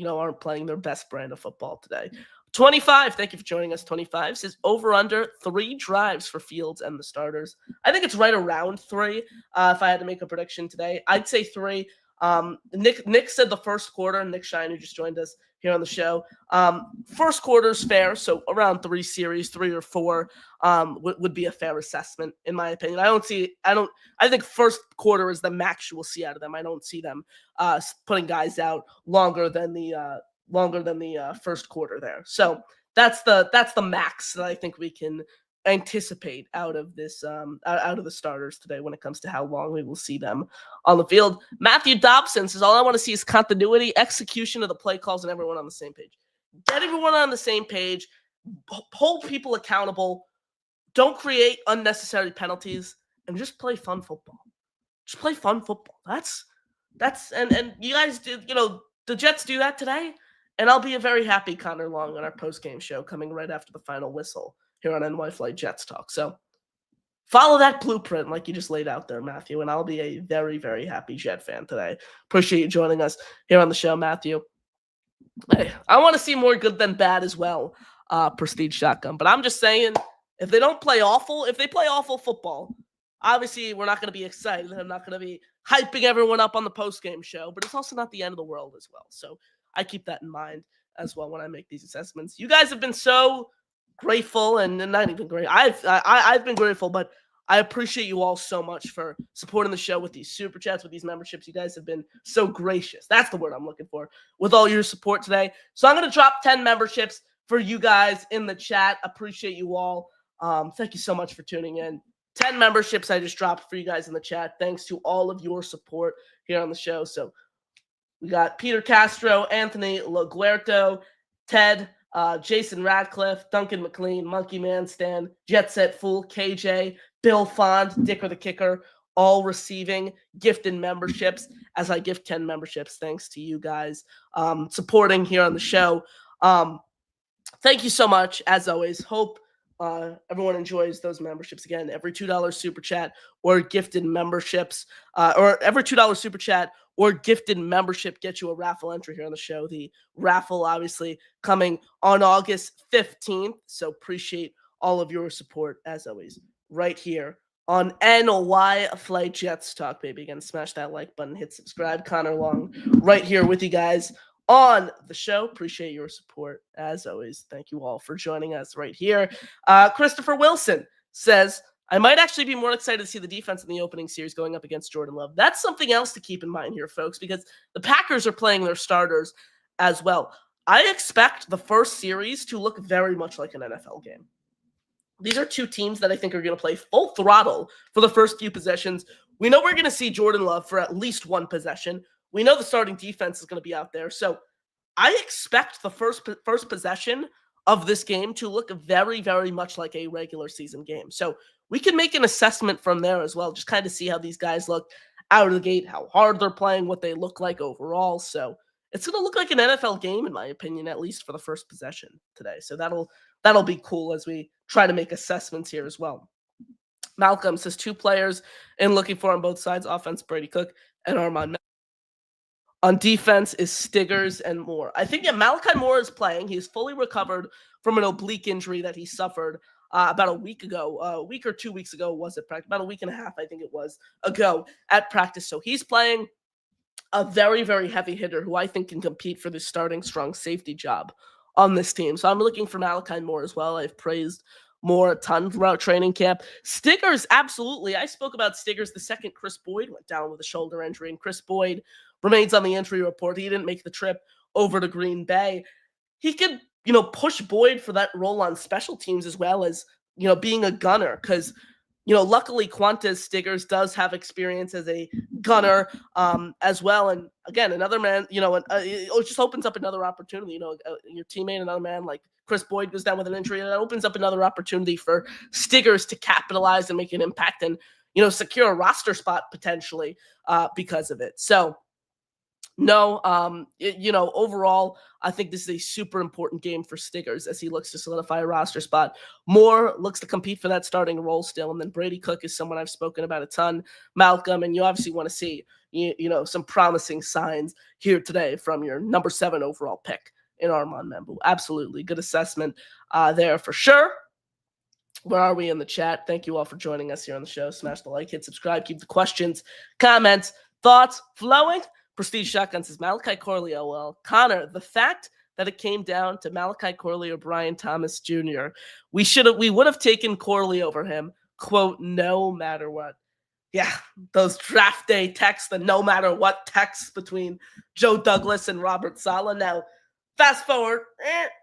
aren't playing their best brand of football today. 25, thank you for joining us. 25 says over under 3 drives for Fields and the starters. I think it's right around 3. If I had to make a prediction today, I'd say 3. Nick said the first quarter. Nick Shine, who just joined us here on the show. First quarter's fair, so around 3 series, 3 or 4 would be a fair assessment in my opinion. I think first quarter is the max you will see out of them. I don't see them putting guys out longer than the first quarter there. So that's the max that I think we can anticipate out of this out of the starters today when it comes to how long we will see them on the field. Matthew Dobson says, all I want to see is continuity, execution of the play calls, and everyone on the same page. Get everyone on the same page, hold people accountable, don't create unnecessary penalties, and just play fun football. Just play fun football. That's and you guys did, the Jets do that today, and I'll be a very happy Connor Long on our post-game show coming right after the final whistle here on NY Flight Jets Talk. So follow that blueprint like you just laid out there, Matthew, and I'll be a very, very happy Jet fan today. Appreciate you joining us here on the show, Matthew. Hey, I want to see more good than bad as well, Prestige Shotgun. But I'm just saying, if they play awful football, obviously we're not going to be excited. I'm not going to be hyping everyone up on the post-game show, but it's also not the end of the world as well. So I keep that in mind as well when I make these assessments. You guys have been so grateful, and not even great. I've been grateful, but I appreciate you all so much for supporting the show with these super chats, with these memberships. You guys have been so gracious. That's the word I'm looking for, with all your support today. So I'm going to drop 10 memberships for you guys in the chat. Appreciate you all. Thank you so much for tuning in. 10 memberships I just dropped for you guys in the chat. Thanks to all of your support here on the show. So we got Peter Castro, Anthony Laguerto, Ted, Jason Radcliffe, Duncan McLean, Monkey Man Stan, Jet Set Fool, KJ, Bill Fond, Dicker the Kicker, all receiving gifted memberships as I gift 10 memberships. Thanks to you guys supporting here on the show. Thank you so much, as always. Hope everyone enjoys those memberships. Again, every $2 super chat or gifted memberships, or every $2 super chat or gifted membership gets you a raffle entry here on the show. The raffle, obviously, coming on August 15th. So appreciate all of your support, as always, right here on NY Flight Jets Talk, baby. Again, smash that like button, hit subscribe. Connor Long right here with you guys on the show. Appreciate your support, as always. Thank you all for joining us right here. Christopher Wilson says, I might actually be more excited to see the defense in the opening series going up against Jordan Love. That's something else to keep in mind here, folks, because the Packers are playing their starters as well. I expect the first series to look very much like an NFL game. These are two teams that I think are going to play full throttle for the first few possessions. We know we're going to see Jordan Love for at least one possession. We know the starting defense is going to be out there. So I expect the first possession of this game to look very, very much like a regular season game. So we can make an assessment from there as well, just kind of see how these guys look out of the gate, how hard they're playing, what they look like overall. So it's going to look like an NFL game, in my opinion, at least for the first possession today. So that'll be cool as we try to make assessments here as well. Malcolm says 2 players in looking for on both sides, offense, Brady Cook and Armand. On defense is Stiggers and Moore. I think Malachi Moore is playing. He's fully recovered from an oblique injury that he suffered about a week ago, a week or 2 weeks ago was it practice? About a week and a half, I think it was, ago at practice. So he's playing a very, very heavy hitter who I think can compete for the starting strong safety job on this team. So I'm looking for Malachi Moore as well. I've praised Moore a ton throughout training camp. Stiggers, absolutely. I spoke about Stiggers the second Chris Boyd went down with a shoulder injury, and Chris Boyd remains on the injury report. He didn't make the trip over to Green Bay. He could, push Boyd for that role on special teams as well as, being a gunner because, luckily Qantas Stiggers does have experience as a gunner as well. And again, another man, it just opens up another opportunity. Your teammate, another man like Chris Boyd goes down with an injury, and that opens up another opportunity for Stiggers to capitalize and make an impact and, secure a roster spot potentially because of it. So, no, overall, I think this is a super important game for Stiggers as he looks to solidify a roster spot. Moore looks to compete for that starting role still, and then Brady Cook is someone I've spoken about a ton. Malcolm, and you obviously want to see, some promising signs here today from your number 7 overall pick in Armand Membu. Absolutely. Good assessment there for sure. Where are we in the chat? Thank you all for joining us here on the show. Smash the like, hit subscribe, keep the questions, comments, thoughts flowing. Prestige Shotgun says Malachi Corley. Oh, well, Connor, the fact that it came down to Malachi Corley or Brian Thomas Jr., we would have taken Corley over him, quote, no matter what. Yeah, those draft day texts, the no matter what texts between Joe Douglas and Robert Saleh. Now, fast forward,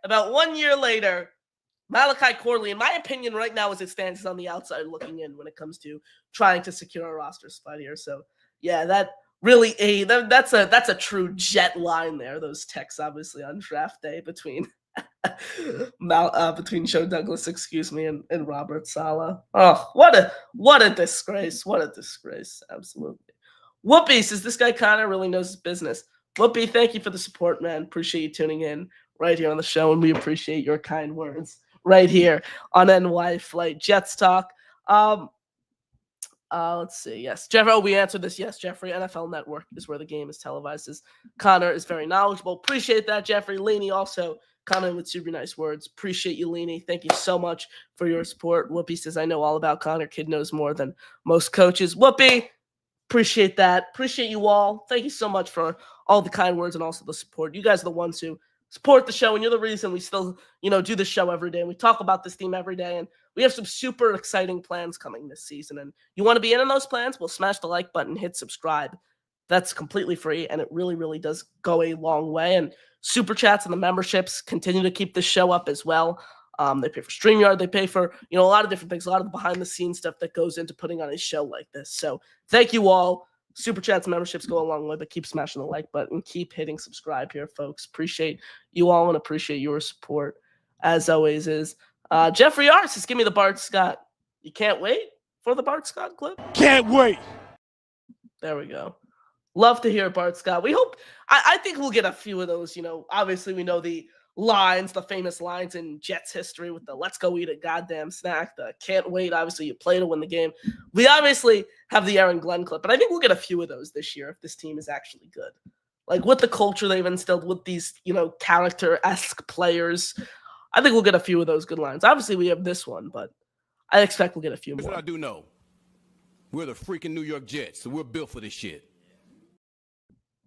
about 1 year later, Malachi Corley, in my opinion, right now as it stands, is on the outside looking in when it comes to trying to secure a roster spot here. So, yeah, that's a true Jet line there. Those texts, obviously, on draft day between between Joe Douglas, and Robert Saleh. Oh, what a disgrace! What a disgrace! Absolutely. Whoopi says this guy Connor really knows his business. Whoopi, thank you for the support, man. Appreciate you tuning in right here on the show, and we appreciate your kind words right here on NY Flight Jets Talk. Let's see. Yes, Jeffrey. Oh, we answered this. Yes, Jeffrey. NFL Network is where the game is televised. Connor is very knowledgeable. Appreciate that, Jeffrey. Leany also commented with super nice words. Appreciate you, Leany. Thank you so much for your support. Whoopi says, I know all about Connor. Kid knows more than most coaches. Whoopi, appreciate that. Appreciate you all. Thank you so much for all the kind words and also the support. You guys are the ones who support the show, and you're the reason we still, do the show every day. And we talk about this team every day, and we have some super exciting plans coming this season. And you want to be in on those plans? Well, smash the like button, hit subscribe. That's completely free, and it really, really does go a long way. And super chats and the memberships continue to keep this show up as well. They pay for StreamYard. They pay for, a lot of different things, a lot of the behind-the-scenes stuff that goes into putting on a show like this. So thank you all. Super chats and memberships go a long way, but keep smashing the like button. Keep hitting subscribe here, folks. Appreciate you all and appreciate your support, as always is. Jeffrey R. says, give me the Bart Scott. You can't wait for the Bart Scott clip? Can't wait. There we go. Love to hear Bart Scott. We hope, I think we'll get a few of those. Obviously we know the lines, the famous lines in Jets history with the let's go eat a goddamn snack, the can't wait, obviously you play to win the game. We obviously have the Aaron Glenn clip, but I think we'll get a few of those this year if this team is actually good. Like with the culture they've instilled with these, character-esque players, I think we'll get a few of those good lines. Obviously we have this one, but I expect we'll get a few Here's more. what I do know. We're the freaking New York Jets, so we're built for this shit.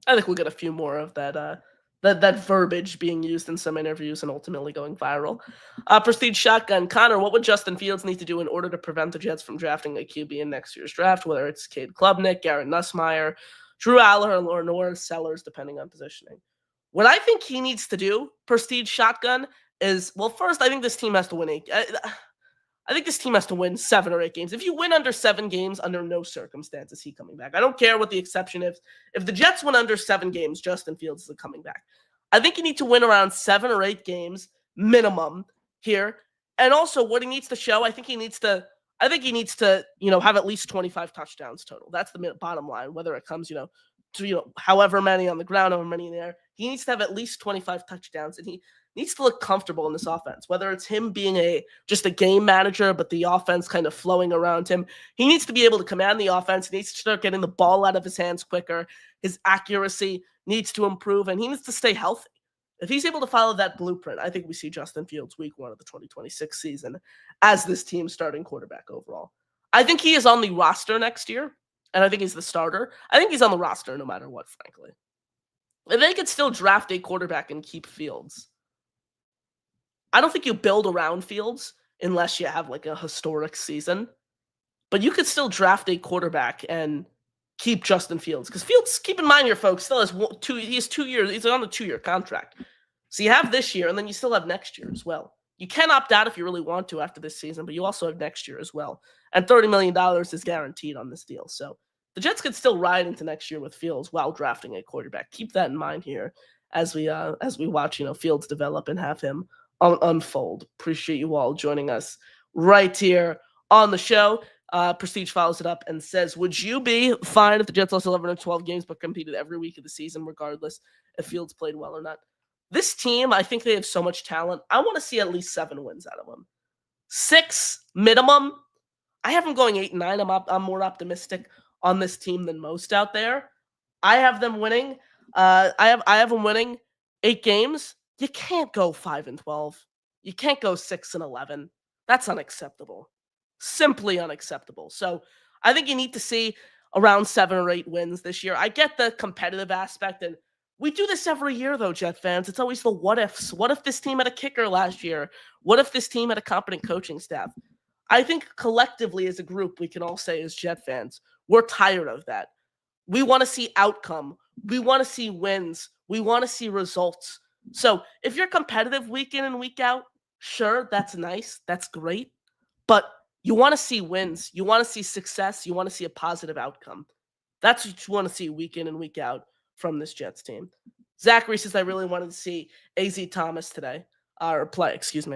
I think we'll get a few more of that that verbiage being used in some interviews and ultimately going viral. Prestige Shotgun. Connor, what would Justin Fields need to do in order to prevent the Jets from drafting a QB in next year's draft, whether it's Cade Klubnik, Garrett Nussmeier, Drew Aller, or Norris Sellers, depending on positioning? What I think he needs to do, Prestige Shotgun, is, well, first, I think this team has to win I think this team has to win 7 or 8 games. If you win under 7 games, under no circumstance is he coming back. I don't care what the exception is. If the Jets win under 7 games, Justin Fields is coming back. I think you need to win around 7 or 8 games minimum here. And also what he needs to show, I think he needs to, have at least 25 touchdowns total. That's the bottom line, whether it comes, to, however many on the ground, however many in the air. He needs to have at least 25 touchdowns, and he needs to look comfortable in this offense, whether it's him being just a game manager, but the offense kind of flowing around him. He needs to be able to command the offense. He needs to start getting the ball out of his hands quicker. His accuracy needs to improve, and he needs to stay healthy. If he's able to follow that blueprint, I think we see Justin Fields week 1 of the 2026 season as this team's starting quarterback overall. I think he is on the roster next year, and I think he's the starter. I think he's on the roster no matter what, frankly. If they could still draft a quarterback and keep Fields, I don't think you build around Fields unless you have like a historic season. But you could still draft a quarterback and keep Justin Fields. Because Fields, keep in mind here, folks, still has 2 years. He's on a 2-year contract. So you have this year, and then you still have next year as well. You can opt out if you really want to after this season, but you also have next year as well. And $30 million is guaranteed on this deal. So the Jets could still ride into next year with Fields while drafting a quarterback. Keep that in mind here as we watch, Fields develop and have him unfold. Appreciate you all joining us right here on the show. Prestige follows it up and says, would you be fine if the Jets lost 11 or 12 games but competed every week of the season regardless if Fields played well or not? This team, I think they have so much talent. I want to see at least 7 wins out of them. 6 minimum. I have them going 8-9. I'm more optimistic on this team than most out there. I have them winning. I have them winning 8 games. You can't go 5-12. You can't go 6-11. That's unacceptable. Simply unacceptable. So I think you need to see around 7 or 8 wins this year. I get the competitive aspect, and we do this every year, though, Jet fans. It's always the what ifs. What if this team had a kicker last year? What if this team had a competent coaching staff? I think collectively as a group, we can all say as Jet fans, we're tired of that. We want to see outcome. We want to see wins. We want to see results. So if you're competitive week in and week out, sure, that's nice. That's great. But you want to see wins. You want to see success. You want to see a positive outcome. That's what you want to see week in and week out from this Jets team. Zachary says, I really wanted to see A.Z. Thomas today. A.Z.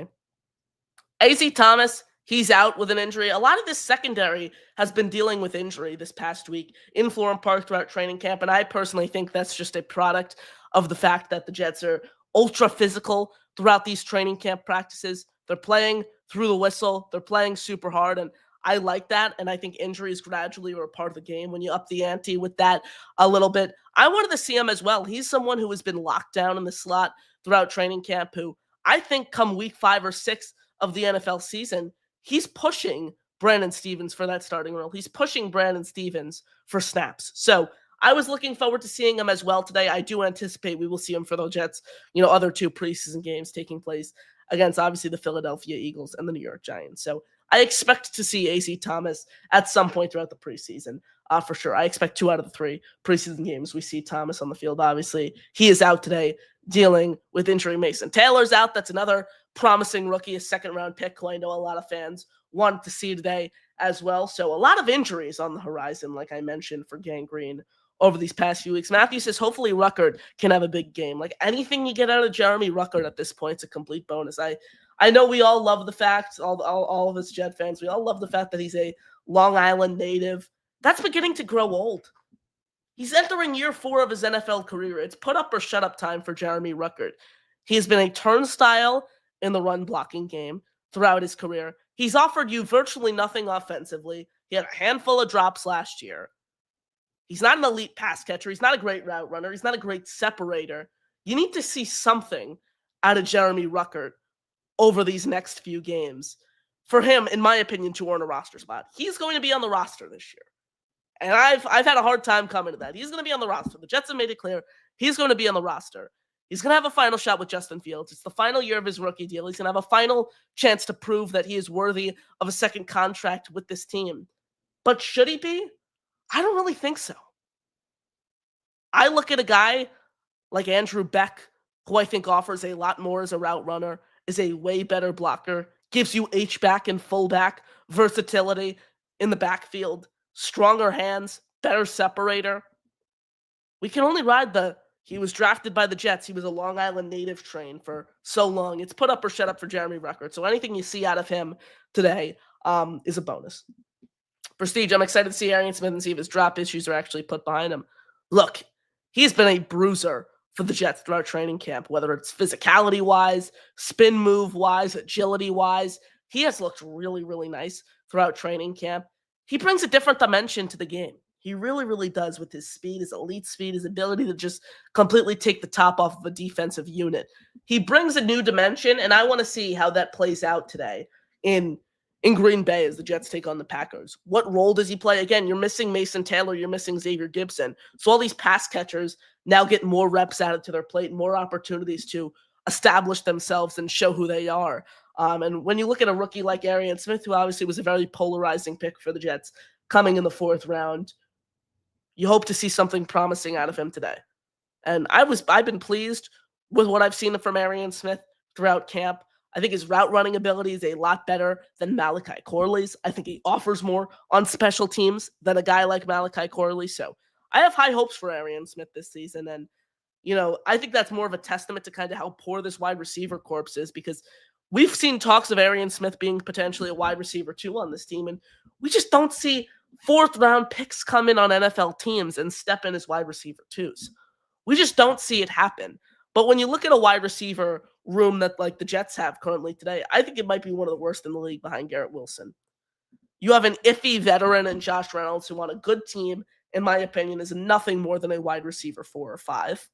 Thomas, he's out with an injury. A lot of this secondary has been dealing with injury this past week in Florham Park throughout training camp, and I personally think that's just a product of the fact that the Jets are ultra physical throughout these training camp practices. They're playing through the whistle. They're playing super hard, and I like that, and I think injuries gradually are a part of the game when you up the ante with that a little bit. I wanted to see him as well. He's someone who has been locked down in the slot throughout training camp, who I think come week 5 or 6 of the NFL season, he's pushing Brandon Stephens for that starting role. He's pushing Brandon Stephens for snaps. So I was looking forward to seeing him as well today. I do anticipate we will see him for the Jets, other 2 preseason games taking place against obviously the Philadelphia Eagles and the New York Giants. So I expect to see A.Z. Thomas at some point throughout the preseason, for sure. I expect 2 out of the 3 preseason games we see Thomas on the field. Obviously, he is out today dealing with injury. Mason Taylor's out. That's another promising rookie, a 2nd-round pick who I know a lot of fans wanted to see today as well. So a lot of injuries on the horizon, like I mentioned, for Gang Green over these past few weeks. Matthew says, hopefully Ruckert can have a big game. Like anything you get out of Jeremy Ruckert at this point is a complete bonus. I know we all love the fact, all of us Jet fans, we all love the fact that he's a Long Island native. That's beginning to grow old. He's entering year 4 of his NFL career. It's put up or shut up time for Jeremy Ruckert. He has been a turnstile in the run blocking game throughout his career. He's offered you virtually nothing offensively. He had a handful of drops last year. He's not an elite pass catcher. He's not a great route runner. He's not a great separator. You need to see something out of Jeremy Ruckert over these next few games for him, in my opinion, to earn a roster spot. He's going to be on the roster this year. And I've had a hard time coming to that. He's going to be on the roster. The Jets have made it clear he's going to be on the roster. He's going to have a final shot with Justin Fields. It's the final year of his rookie deal. He's going to have a final chance to prove that he is worthy of a second contract with this team. But should he be? I don't really think so. I look at a guy like Andrew Beck, who I think offers a lot more as a route runner, is a way better blocker, gives you H-back and fullback versatility in the backfield, stronger hands, better separator. We can only ride the He was drafted by the Jets. He was a Long Island native train for so long. It's put up or shut up for Jeremy Ruckert. So anything you see out of him today is a bonus. Prestige, I'm excited to see Arian Smith and see if his drop issues are actually put behind him. Look, he's been a bruiser for the Jets throughout training camp, whether it's physicality-wise, spin move-wise, agility-wise. He has looked really, really nice throughout training camp. He brings a different dimension to the game. He really, really does with his speed, his elite speed, his ability to just completely take the top off of a defensive unit. He brings a new dimension, and I want to see how that plays out today in Green Bay as the Jets take on the Packers. What role does he play? Again, you're missing Mason Taylor, you're missing Xavier Gibson. So all these pass catchers now get more reps added to their plate, more opportunities to establish themselves and show who they are. And when you look at a rookie like Arian Smith, who obviously was a very polarizing pick for the Jets coming in the 4th round, you hope to see something promising out of him today. And I've been pleased with what I've seen from Arian Smith throughout camp. I think his route running ability is a lot better than Malachi Corley's. I think he offers more on special teams than a guy like Malachi Corley. So I have high hopes for Arian Smith this season. And, I think that's more of a testament to kind of how poor this wide receiver corps is, because we've seen talks of Arian Smith being potentially a wide receiver 2 on this team. And we just don't see 4th round picks come in on NFL teams and step in as wide receiver 2s. We just don't see it happen. But when you look at a wide receiver room that like the Jets have currently today, I think it might be one of the worst in the league behind Garrett Wilson. You have an iffy veteran in Josh Reynolds, who on a good team, in my opinion, is nothing more than a wide receiver 4 or 5.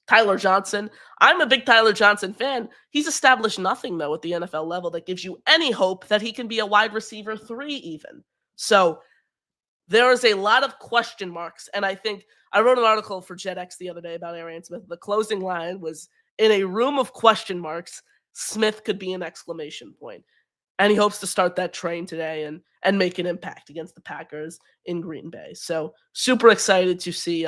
Tyler Johnson, I'm a big Tyler Johnson fan. He's established nothing, though, at the NFL level that gives you any hope that he can be a wide receiver 3 even. So there is a lot of question marks, and I think I wrote an article for JetX the other day about Arian Smith. The closing line was, in a room of question marks, Smith could be an exclamation point. And he hopes to start that train today and make an impact against the Packers in Green Bay. So super excited to see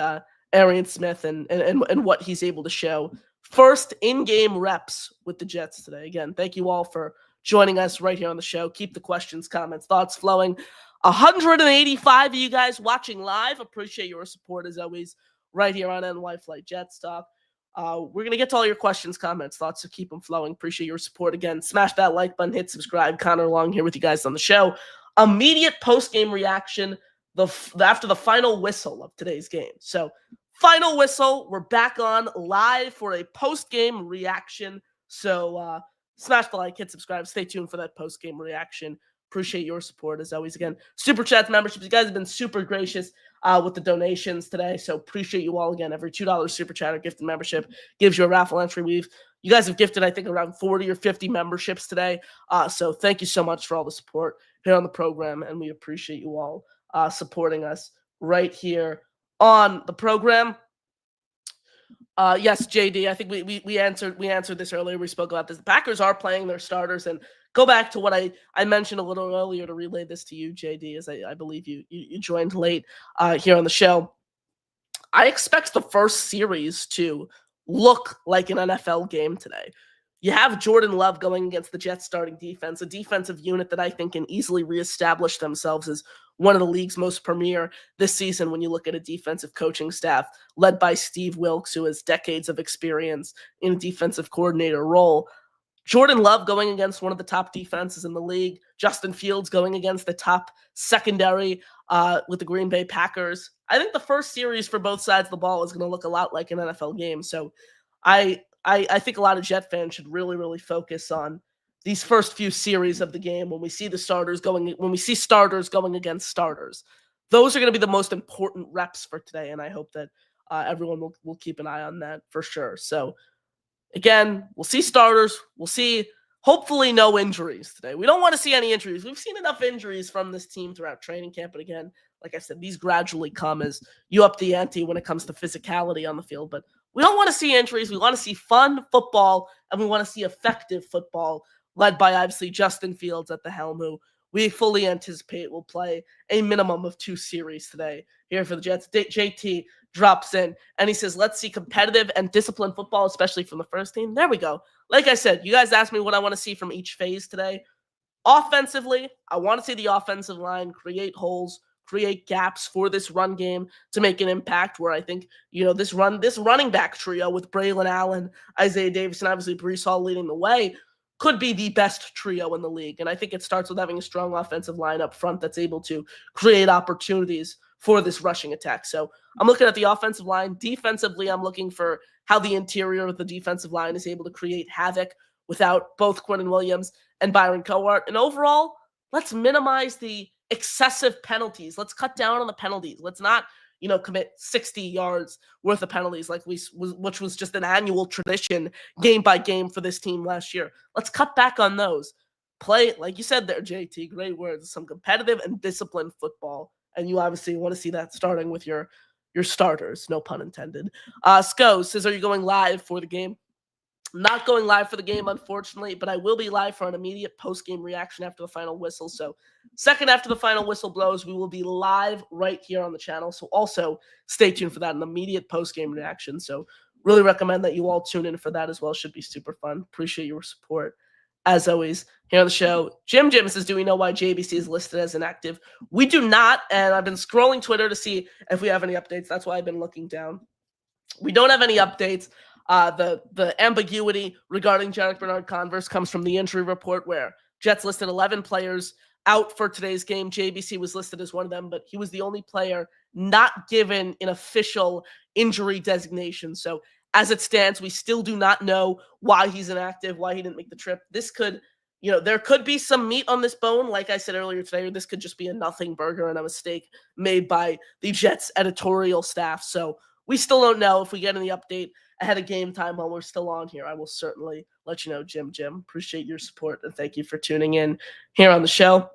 Arian Smith and what he's able to show. First in-game reps with the Jets today. Again, thank you all for joining us right here on the show. Keep the questions, comments, thoughts flowing. 185 of you guys watching live. Appreciate your support as always right here on NY Flight Jets Talk. We're going to get to all your questions, comments, thoughts, so keep them flowing. Appreciate your support. Again, smash that like button, hit subscribe. Connor Long here with you guys on the show. Immediate post-game reaction after the final whistle of today's game. So final whistle, we're back on live for a post-game reaction. So smash the like, hit subscribe. Stay tuned for that post-game reaction. Appreciate your support as always. Again, Super Chats, memberships. You guys have been super gracious with the donations today. So appreciate you all again. Every $2 Super Chat or gifted membership gives you a raffle entry. You guys have gifted, I think, around 40 or 50 memberships today. So thank you so much for all the support here on the program. And we appreciate you all supporting us right here on the program. Yes, JD, I think we answered this earlier. We spoke about this. The Packers are playing their starters, and go back to what I mentioned a little earlier to relay this to you, JD, as I believe you joined late here on the show. I expect the first series to look like an NFL game today. You have Jordan Love going against the Jets starting defense, a defensive unit that I think can easily reestablish themselves as one of the league's most premier this season when you look at a defensive coaching staff led by Steve Wilks, who has decades of experience in a defensive coordinator role. Jordan Love going against one of the top defenses in the league. Justin Fields going against the top secondary with the Green Bay Packers. I think the first series for both sides of the ball is going to look a lot like an NFL game. So I think a lot of Jet fans should really, really focus on these first few series of the game when we see starters going against starters. Those are going to be the most important reps for today, and I hope that everyone will keep an eye on that for sure. So again, we'll see starters. We'll see hopefully no injuries today. We don't want to see any injuries. We've seen enough injuries from this team throughout training camp, but again, like I said, these gradually come as you up the ante when it comes to physicality on the field. But we don't want to see injuries. We want to see fun football, and we want to see effective football led by, obviously, Justin Fields at the helm, who we fully anticipate will play a minimum of 2 series today here for the Jets. JT drops in, and he says, let's see competitive and disciplined football, especially from the first team. There we go. Like I said, you guys asked me what I want to see from each phase today. Offensively, I want to see the offensive line create holes, create gaps for this run game to make an impact, where I think, this running back trio with Braylon Allen, Isaiah Davis, and obviously Breece Hall leading the way could be the best trio in the league. And I think it starts with having a strong offensive line up front that's able to create opportunities for this rushing attack. So I'm looking at the offensive line. Defensively, I'm looking for how the interior of the defensive line is able to create havoc without both Quinnen Williams and Byron Cowart. And overall, let's minimize the excessive penalties. Let's cut down on the penalties. Let's not, commit 60 yards worth of penalties which was just an annual tradition game by game for this team last year. Let's cut back on those. Play, like you said there, JT, great words, some competitive and disciplined football. And you obviously want to see that starting with your starters, no pun intended. Sco says, are you going live for the game? Not going live for the game, unfortunately, but I will be live for an immediate post-game reaction after the final whistle. So second after the final whistle blows, we will be live right here on the channel. So also stay tuned for that, an immediate post-game reaction. So really recommend that you all tune in for that as well. Should be super fun. Appreciate your support. As always, here on the show, Jim says, do we know why JBC is listed as inactive? We do not, and I've been scrolling Twitter to see if we have any updates. That's why I've been looking down. We don't have any updates. The ambiguity regarding Jarek Bernard-Converse comes from the injury report, where Jets listed 11 players out for today's game. JBC was listed as one of them, but he was the only player not given an official injury designation. So as it stands, we still do not know why he's inactive, why he didn't make the trip. This could, there could be some meat on this bone, like I said earlier today, or this could just be a nothing burger and a mistake made by the Jets editorial staff. So we still don't know. If we get any update ahead of game time while we're still on here, I will certainly let you know. Jim, appreciate your support, and thank you for tuning in here on the show.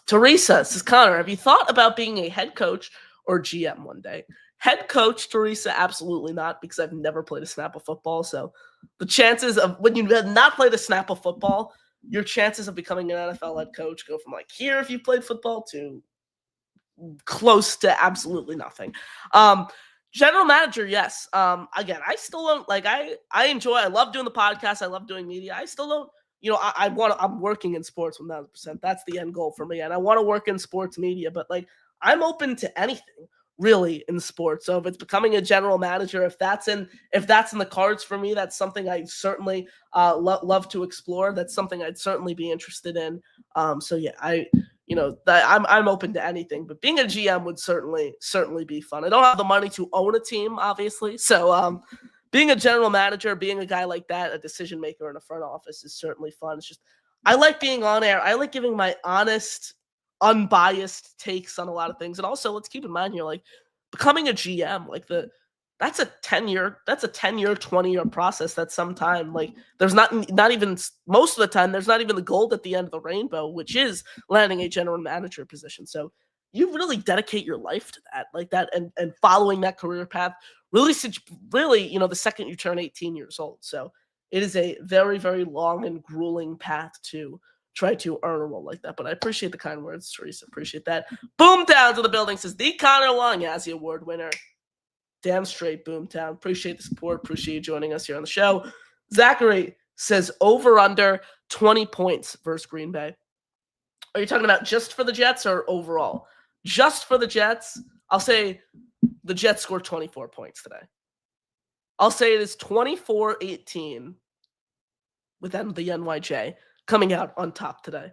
Teresa says, Connor, have you thought about being a head coach or GM one day? Head coach, Teresa, absolutely not, because I've never played a snap of football. So the chances of, when you have not played a snap of football, your chances of becoming an NFL head coach go from here if you played football to close to absolutely nothing. General manager, yes. Again, I still don't I love doing the podcast. I love doing media. I still don't, I'm working in sports 1000%. That's the end goal for me. And I want to work in sports media, but I'm open to anything really in sports. So if it's becoming a general manager, if that's in the cards for me, that's something I certainly love to explore. That's something I'd certainly be interested in. So yeah, I'm open to anything, but being a GM would certainly be fun. I don't have the money to own a team, obviously. So being a general manager, being a guy like that, a decision maker in a front office is certainly fun. It's just, I like being on air. I like giving my honest, unbiased takes on a lot of things. And also, let's keep in mind here, becoming a GM, that's a 10-year, 20-year process. That's some time. There's not even, most of the time, there's not even the gold at the end of the rainbow, which is landing a general manager position. So you really dedicate your life to that, and following that career path, really, the second you turn 18 years old. So it is a very, very long and grueling path to try to earn a role like that. But I appreciate the kind words, Teresa. Appreciate that. Boomtown to the building says, the Connor Long-Yazzie Award winner. Damn straight, Boomtown. Appreciate the support. Appreciate you joining us here on the show. Zachary says over under 20 points versus Green Bay. Are you talking about just for the Jets or overall? Just for the Jets, I'll say the Jets scored 24 points today. I'll say it is 24-18 with the NYJ coming out on top today.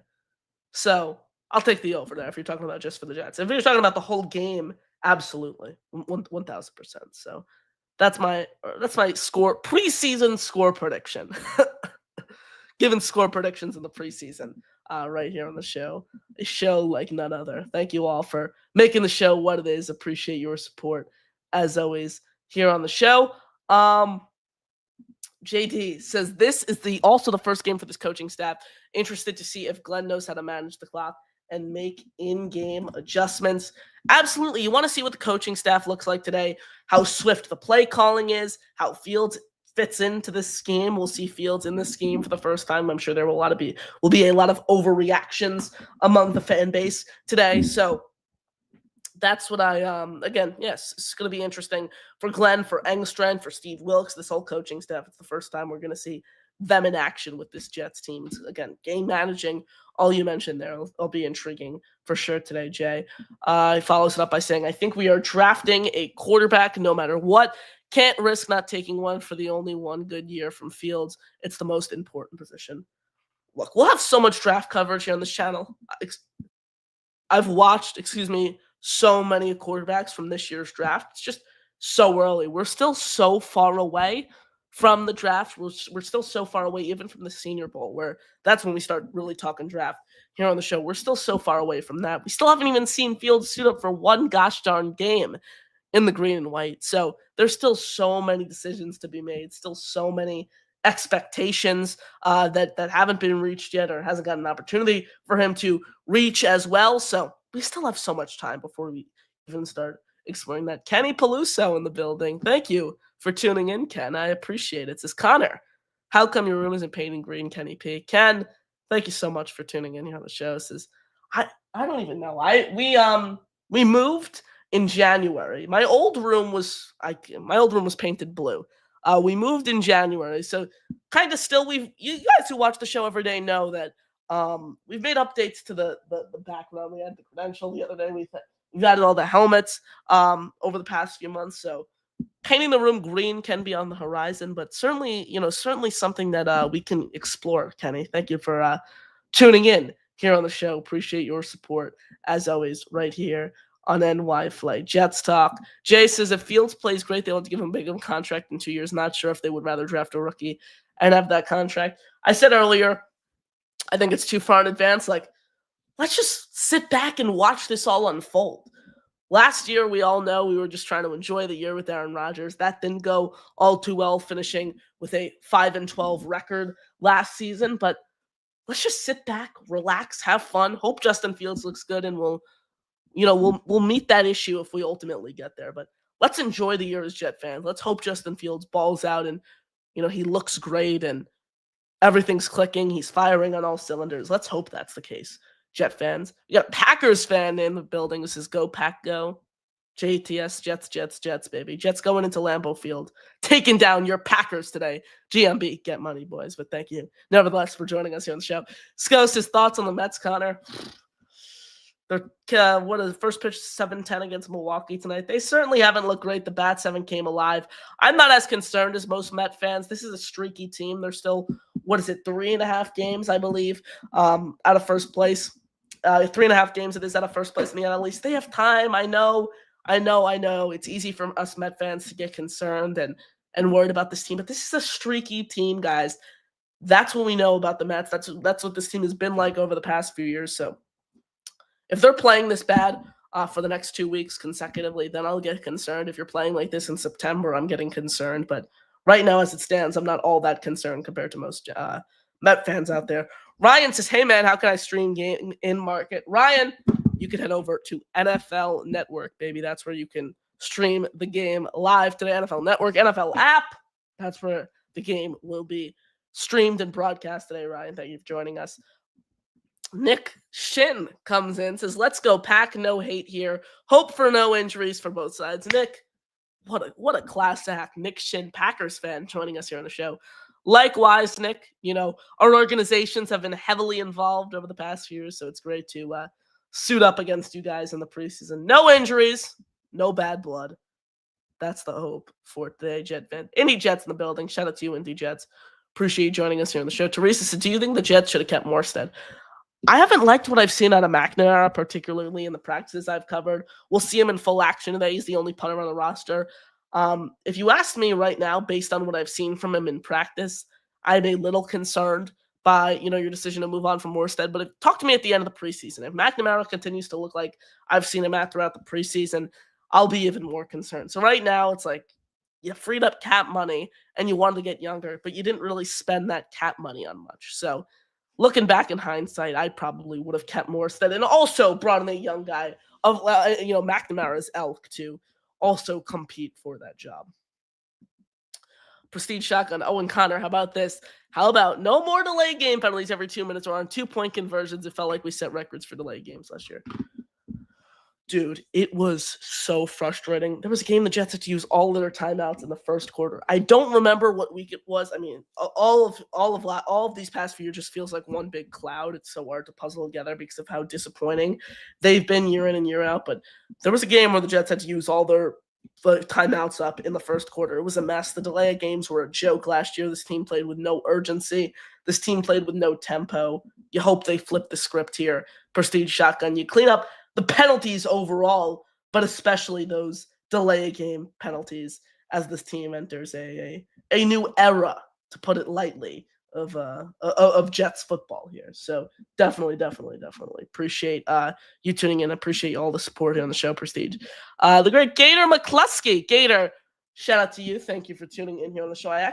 So I'll take the over there if you're talking about just for the Jets. If you're talking about the whole game, absolutely, 1,000%. So that's my preseason score prediction. Giving score predictions in the preseason right here on the show. A show like none other. Thank you all for making the show what it is. Appreciate your support as always here on the show. JD says this is also the first game for this coaching staff. Interested to see if Glenn knows how to manage the clock and make in-game adjustments. Absolutely. You want to see what the coaching staff looks like today, how swift the play calling is, how Fields fits into this scheme. We'll see Fields in this scheme for the first time. I'm sure there will be a lot of overreactions among the fan base today. So that's what yes, it's going to be interesting for Glenn, for Engstrand, for Steve Wilkes, this whole coaching staff. It's the first time we're going to see them in action with this Jets team. Again, game managing, all you mentioned there will be intriguing for sure today, Jay. He follows it up by saying, I think we are drafting a quarterback no matter what. Can't risk not taking one for the only one good year from Fields. It's the most important position. Look, we'll have so much draft coverage here on this channel. I've watched, so many quarterbacks from this year's draft. It's just so early. We're still so far away from the draft. We're still so far away even from the Senior Bowl, where that's when we start really talking draft here on the show. We're still so far away from that. We still haven't even seen Fields suit up for one gosh darn game in the green and white. So there's still so many decisions to be made, still so many expectations that haven't been reached yet or hasn't got an opportunity for him to reach as well. So we still have so much time before we even start exploring that. Kenny Peluso in the building. Thank you for tuning in, Ken. I appreciate it. It says, Connor, how come your room isn't painted green, Kenny P? Ken, thank you so much for tuning in here on the show. It says, I don't even know. We moved in January. My old room was painted blue. We moved in January, so kind of still. You guys who watch the show every day know that we've made updates to the background. We had the credential the other day. We've added all the helmets over the past few months. So painting the room green can be on the horizon, but certainly something that we can explore. Kenny, thank you for tuning in here on the show. Appreciate your support as always right here on NY Flight Jets Talk. Jay says if Fields plays great, they want to give him a big contract in 2 years. Not sure if they would rather draft a rookie and have that contract. I said earlier, I think it's too far in advance. Let's just sit back and watch this all unfold. Last year, we all know we were just trying to enjoy the year with Aaron Rodgers. That didn't go all too well, finishing with a 5-12 record last season. But let's just sit back, relax, have fun. Hope Justin Fields looks good, and we'll meet that issue if we ultimately get there. But let's enjoy the year as Jet fans. Let's hope Justin Fields balls out and, he looks great and everything's clicking. He's firing on all cylinders. Let's hope that's the case, Jet fans. You got a Packers fan in the building. This is Go Pack Go. JTS, Jets, baby. Jets going into Lambeau Field, taking down your Packers today. GMB, get money, boys. But thank you, nevertheless, for joining us here on the show. Skos, his thoughts on the Mets, Connor? They're, the first pitch 7-10 against Milwaukee tonight. They certainly haven't looked great. The bats haven't came alive. I'm not as concerned as most Met fans. This is a streaky team. They're still, 3.5 games, I believe, out of first place. 3.5 games it is out of first place in the NL East. They have time. I know. It's easy for us Met fans to get concerned and worried about this team, but this is a streaky team, guys. That's what we know about the Mets. That's what this team has been like over the past few years. So if they're playing this bad for the next 2 weeks consecutively, then I'll get concerned. If you're playing like this in September, I'm getting concerned. But right now, as it stands, I'm not all that concerned compared to most Met fans out there. Ryan says, hey, man, how can I stream game in market? Ryan, you can head over to NFL Network, baby. That's where you can stream the game live today. NFL Network, NFL app. That's where the game will be streamed and broadcast today, Ryan. Thank you for joining us. Nick Shin comes in, says, let's go Pack, no hate here. Hope for no injuries for both sides. Nick, what a class act. Nick Shin, Packers fan, joining us here on the show. Likewise, Nick, our organizations have been heavily involved over the past few years, so it's great to suit up against you guys in the preseason. No injuries, no bad blood. That's the hope for today, Jet fan. Indy Jets in the building. Shout out to you, Indy Jets. Appreciate you joining us here on the show. Teresa said, do you think the Jets should have kept Morstead? I haven't liked what I've seen out of McNamara, particularly in the practices I've covered. We'll see him in full action today. He's the only punter on the roster. If you ask me right now, based on what I've seen from him in practice, I'm a little concerned by, your decision to move on from Morstead. But talk to me at the end of the preseason. If McNamara continues to look like I've seen him at throughout the preseason, I'll be even more concerned. So right now, it's like you freed up cap money and you wanted to get younger, but you didn't really spend that cap money on much. So looking back in hindsight, I probably would have kept Morstead and also brought in a young guy of, McNamara's elk to also compete for that job. Prestige Shotgun. Oh, and Connor, how about this? How about no more delay game penalties every 2 minutes or on 2-point conversions? It felt like we set records for delay games last year. Dude, it was so frustrating. There was a game the Jets had to use all their timeouts in the first quarter. I don't remember what week it was. I mean, all of these past few years just feels like one big cloud. It's so hard to puzzle together because of how disappointing they've been year in and year out. But there was a game where the Jets had to use all their timeouts up in the first quarter. It was a mess. The delay of games were a joke last year. This team played with no urgency. This team played with no tempo. You hope they flip the script here. Prestige shotgun. You clean up the penalties overall, but especially those delay game penalties as this team enters a new era, to put it lightly, of Jets football here. So definitely appreciate you tuning in. Appreciate all the support here on the show, Prestige. The great Gator McCluskey. Gator, shout out to you. Thank you for tuning in here on the show. I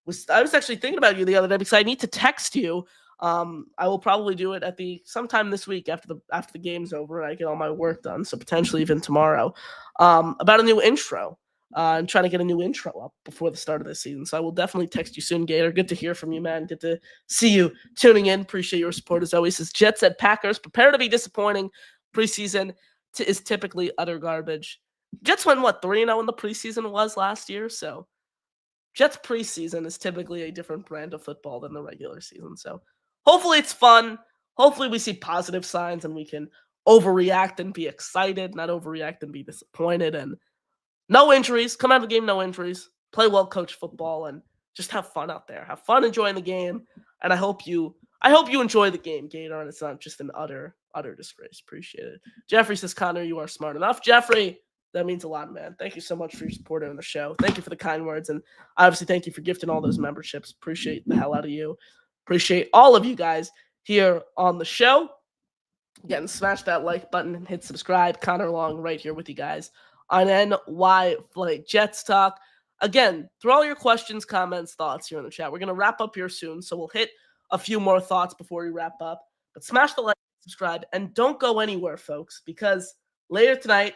was actually thinking about you the other day because I need to text you. I will probably do it at sometime this week after the game's over and I get all my work done. So potentially even tomorrow, about a new intro. I'm trying to get a new intro up before the start of this season. So I will definitely text you soon, Gator. Good to hear from you, man. Good to see you tuning in. Appreciate your support as always. As Jets at Packers, prepare to be disappointing. Preseason is typically utter garbage. Jets went, 3-0 in the preseason was last year? So Jets preseason is typically a different brand of football than the regular season. So hopefully it's fun. Hopefully we see positive signs and we can overreact and be excited, not overreact and be disappointed. And no injuries. Come out of the game, no injuries. Play well coached football and just have fun out there. Have fun enjoying the game. And I hope you enjoy the game, Gator, and it's not just an utter disgrace. Appreciate it. Jeffrey says, Connor, you are smart enough. Jeffrey, that means a lot, man. Thank you so much for your support on the show. Thank you for the kind words. And obviously, thank you for gifting all those memberships. Appreciate the hell out of you. Appreciate all of you guys here on the show. Again, smash that like button and hit subscribe. Connor Long right here with you guys on NY Flight Jets Talk. Again, throw all your questions, comments, thoughts here in the chat. We're going to wrap up here soon, so we'll hit a few more thoughts before we wrap up. But smash the like, subscribe, and don't go anywhere, folks, because later tonight,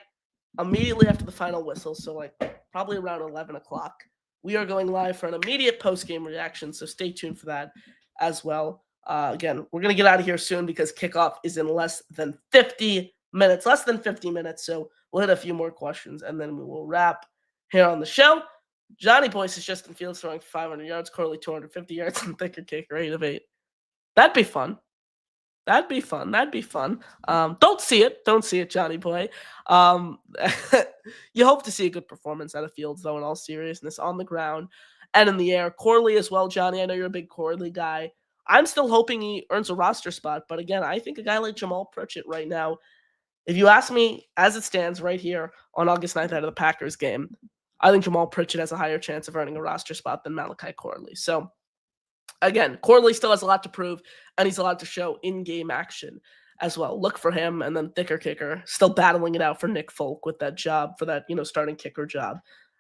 immediately after the final whistle, so probably around 11 o'clock, we are going live for an immediate post-game reaction, so stay tuned for that as well. Again, we're going to get out of here soon because kickoff is in less than 50 minutes, so we'll hit a few more questions, and then we will wrap here on the show. Johnny Boy says Justin Fields throwing 500 yards, Corley 250 yards, and Thicker kicker 8 of 8. That'd be fun. Don't see it, Johnny Boy. You hope to see a good performance out of Fields, though, in all seriousness, on the ground and in the air. Corley as well, Johnny. I know you're a big Corley guy. I'm still hoping he earns a roster spot, but again, I think a guy like Jamal Pritchett right now, if you ask me, as it stands right here on August 9th out of the Packers game, I think Jamal Pritchett has a higher chance of earning a roster spot than Malachi Corley. So, again, Corley still has a lot to prove, and he's allowed to show in-game action as well. Look for him, and then Thicker kicker, still battling it out for Nick Folk with that job, for that starting kicker job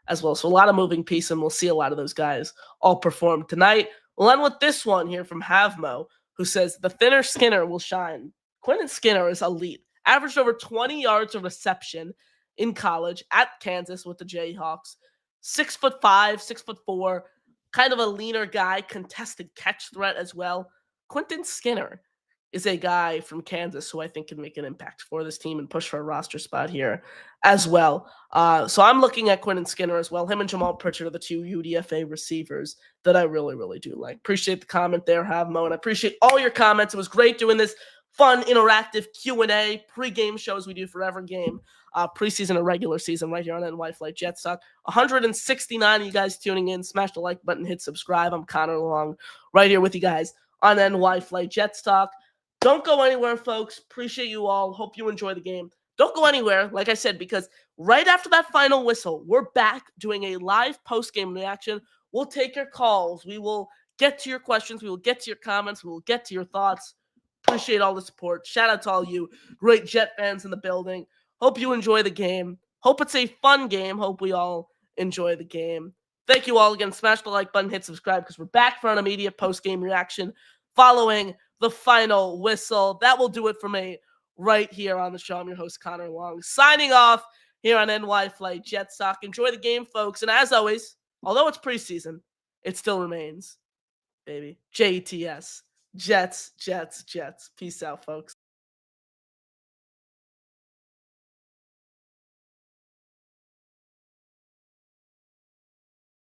as well. So a lot of moving pieces, and we'll see a lot of those guys all perform tonight. We'll end with this one here from Havmo, who says, the thinner Skinner will shine. Quentin Skinner is elite. Averaged over 20 yards of reception in college at Kansas with the Jayhawks. 6'5", 6'4", kind of a leaner guy, contested catch threat as well. Quentin Skinner is a guy from Kansas who I think can make an impact for this team and push for a roster spot here as well. So I'm looking at Quentin Skinner as well. Him and Jamal Pritchett are the two UDFA receivers that I really, really do like. Appreciate the comment there, Havmo, and I appreciate all your comments. It was great doing this fun, interactive Q&A pre-game shows we do for every game, preseason or regular season, right here on NY Flight Jets Talk. 169 of you guys tuning in. Smash the like button, hit subscribe. I'm Connor Long, right here with you guys on NY Flight Jets Talk. Don't go anywhere, folks. Appreciate you all. Hope you enjoy the game. Don't go anywhere, like I said, because right after that final whistle, we're back doing a live post-game reaction. We'll take your calls. We will get to your questions. We will get to your comments. We will get to your thoughts. Appreciate all the support. Shout out to all you great Jet fans in the building. Hope you enjoy the game. Hope it's a fun game. Hope we all enjoy the game. Thank you all again. Smash the like button, hit subscribe, because we're back for an immediate post-game reaction following the final whistle. That will do it for me right here on the show. I'm your host, Connor Long, signing off here on NY Flight Jets Talk. Enjoy the game, folks. And as always, although it's preseason, it still remains, baby, JETS. Jets, Jets, Jets. Peace out, folks.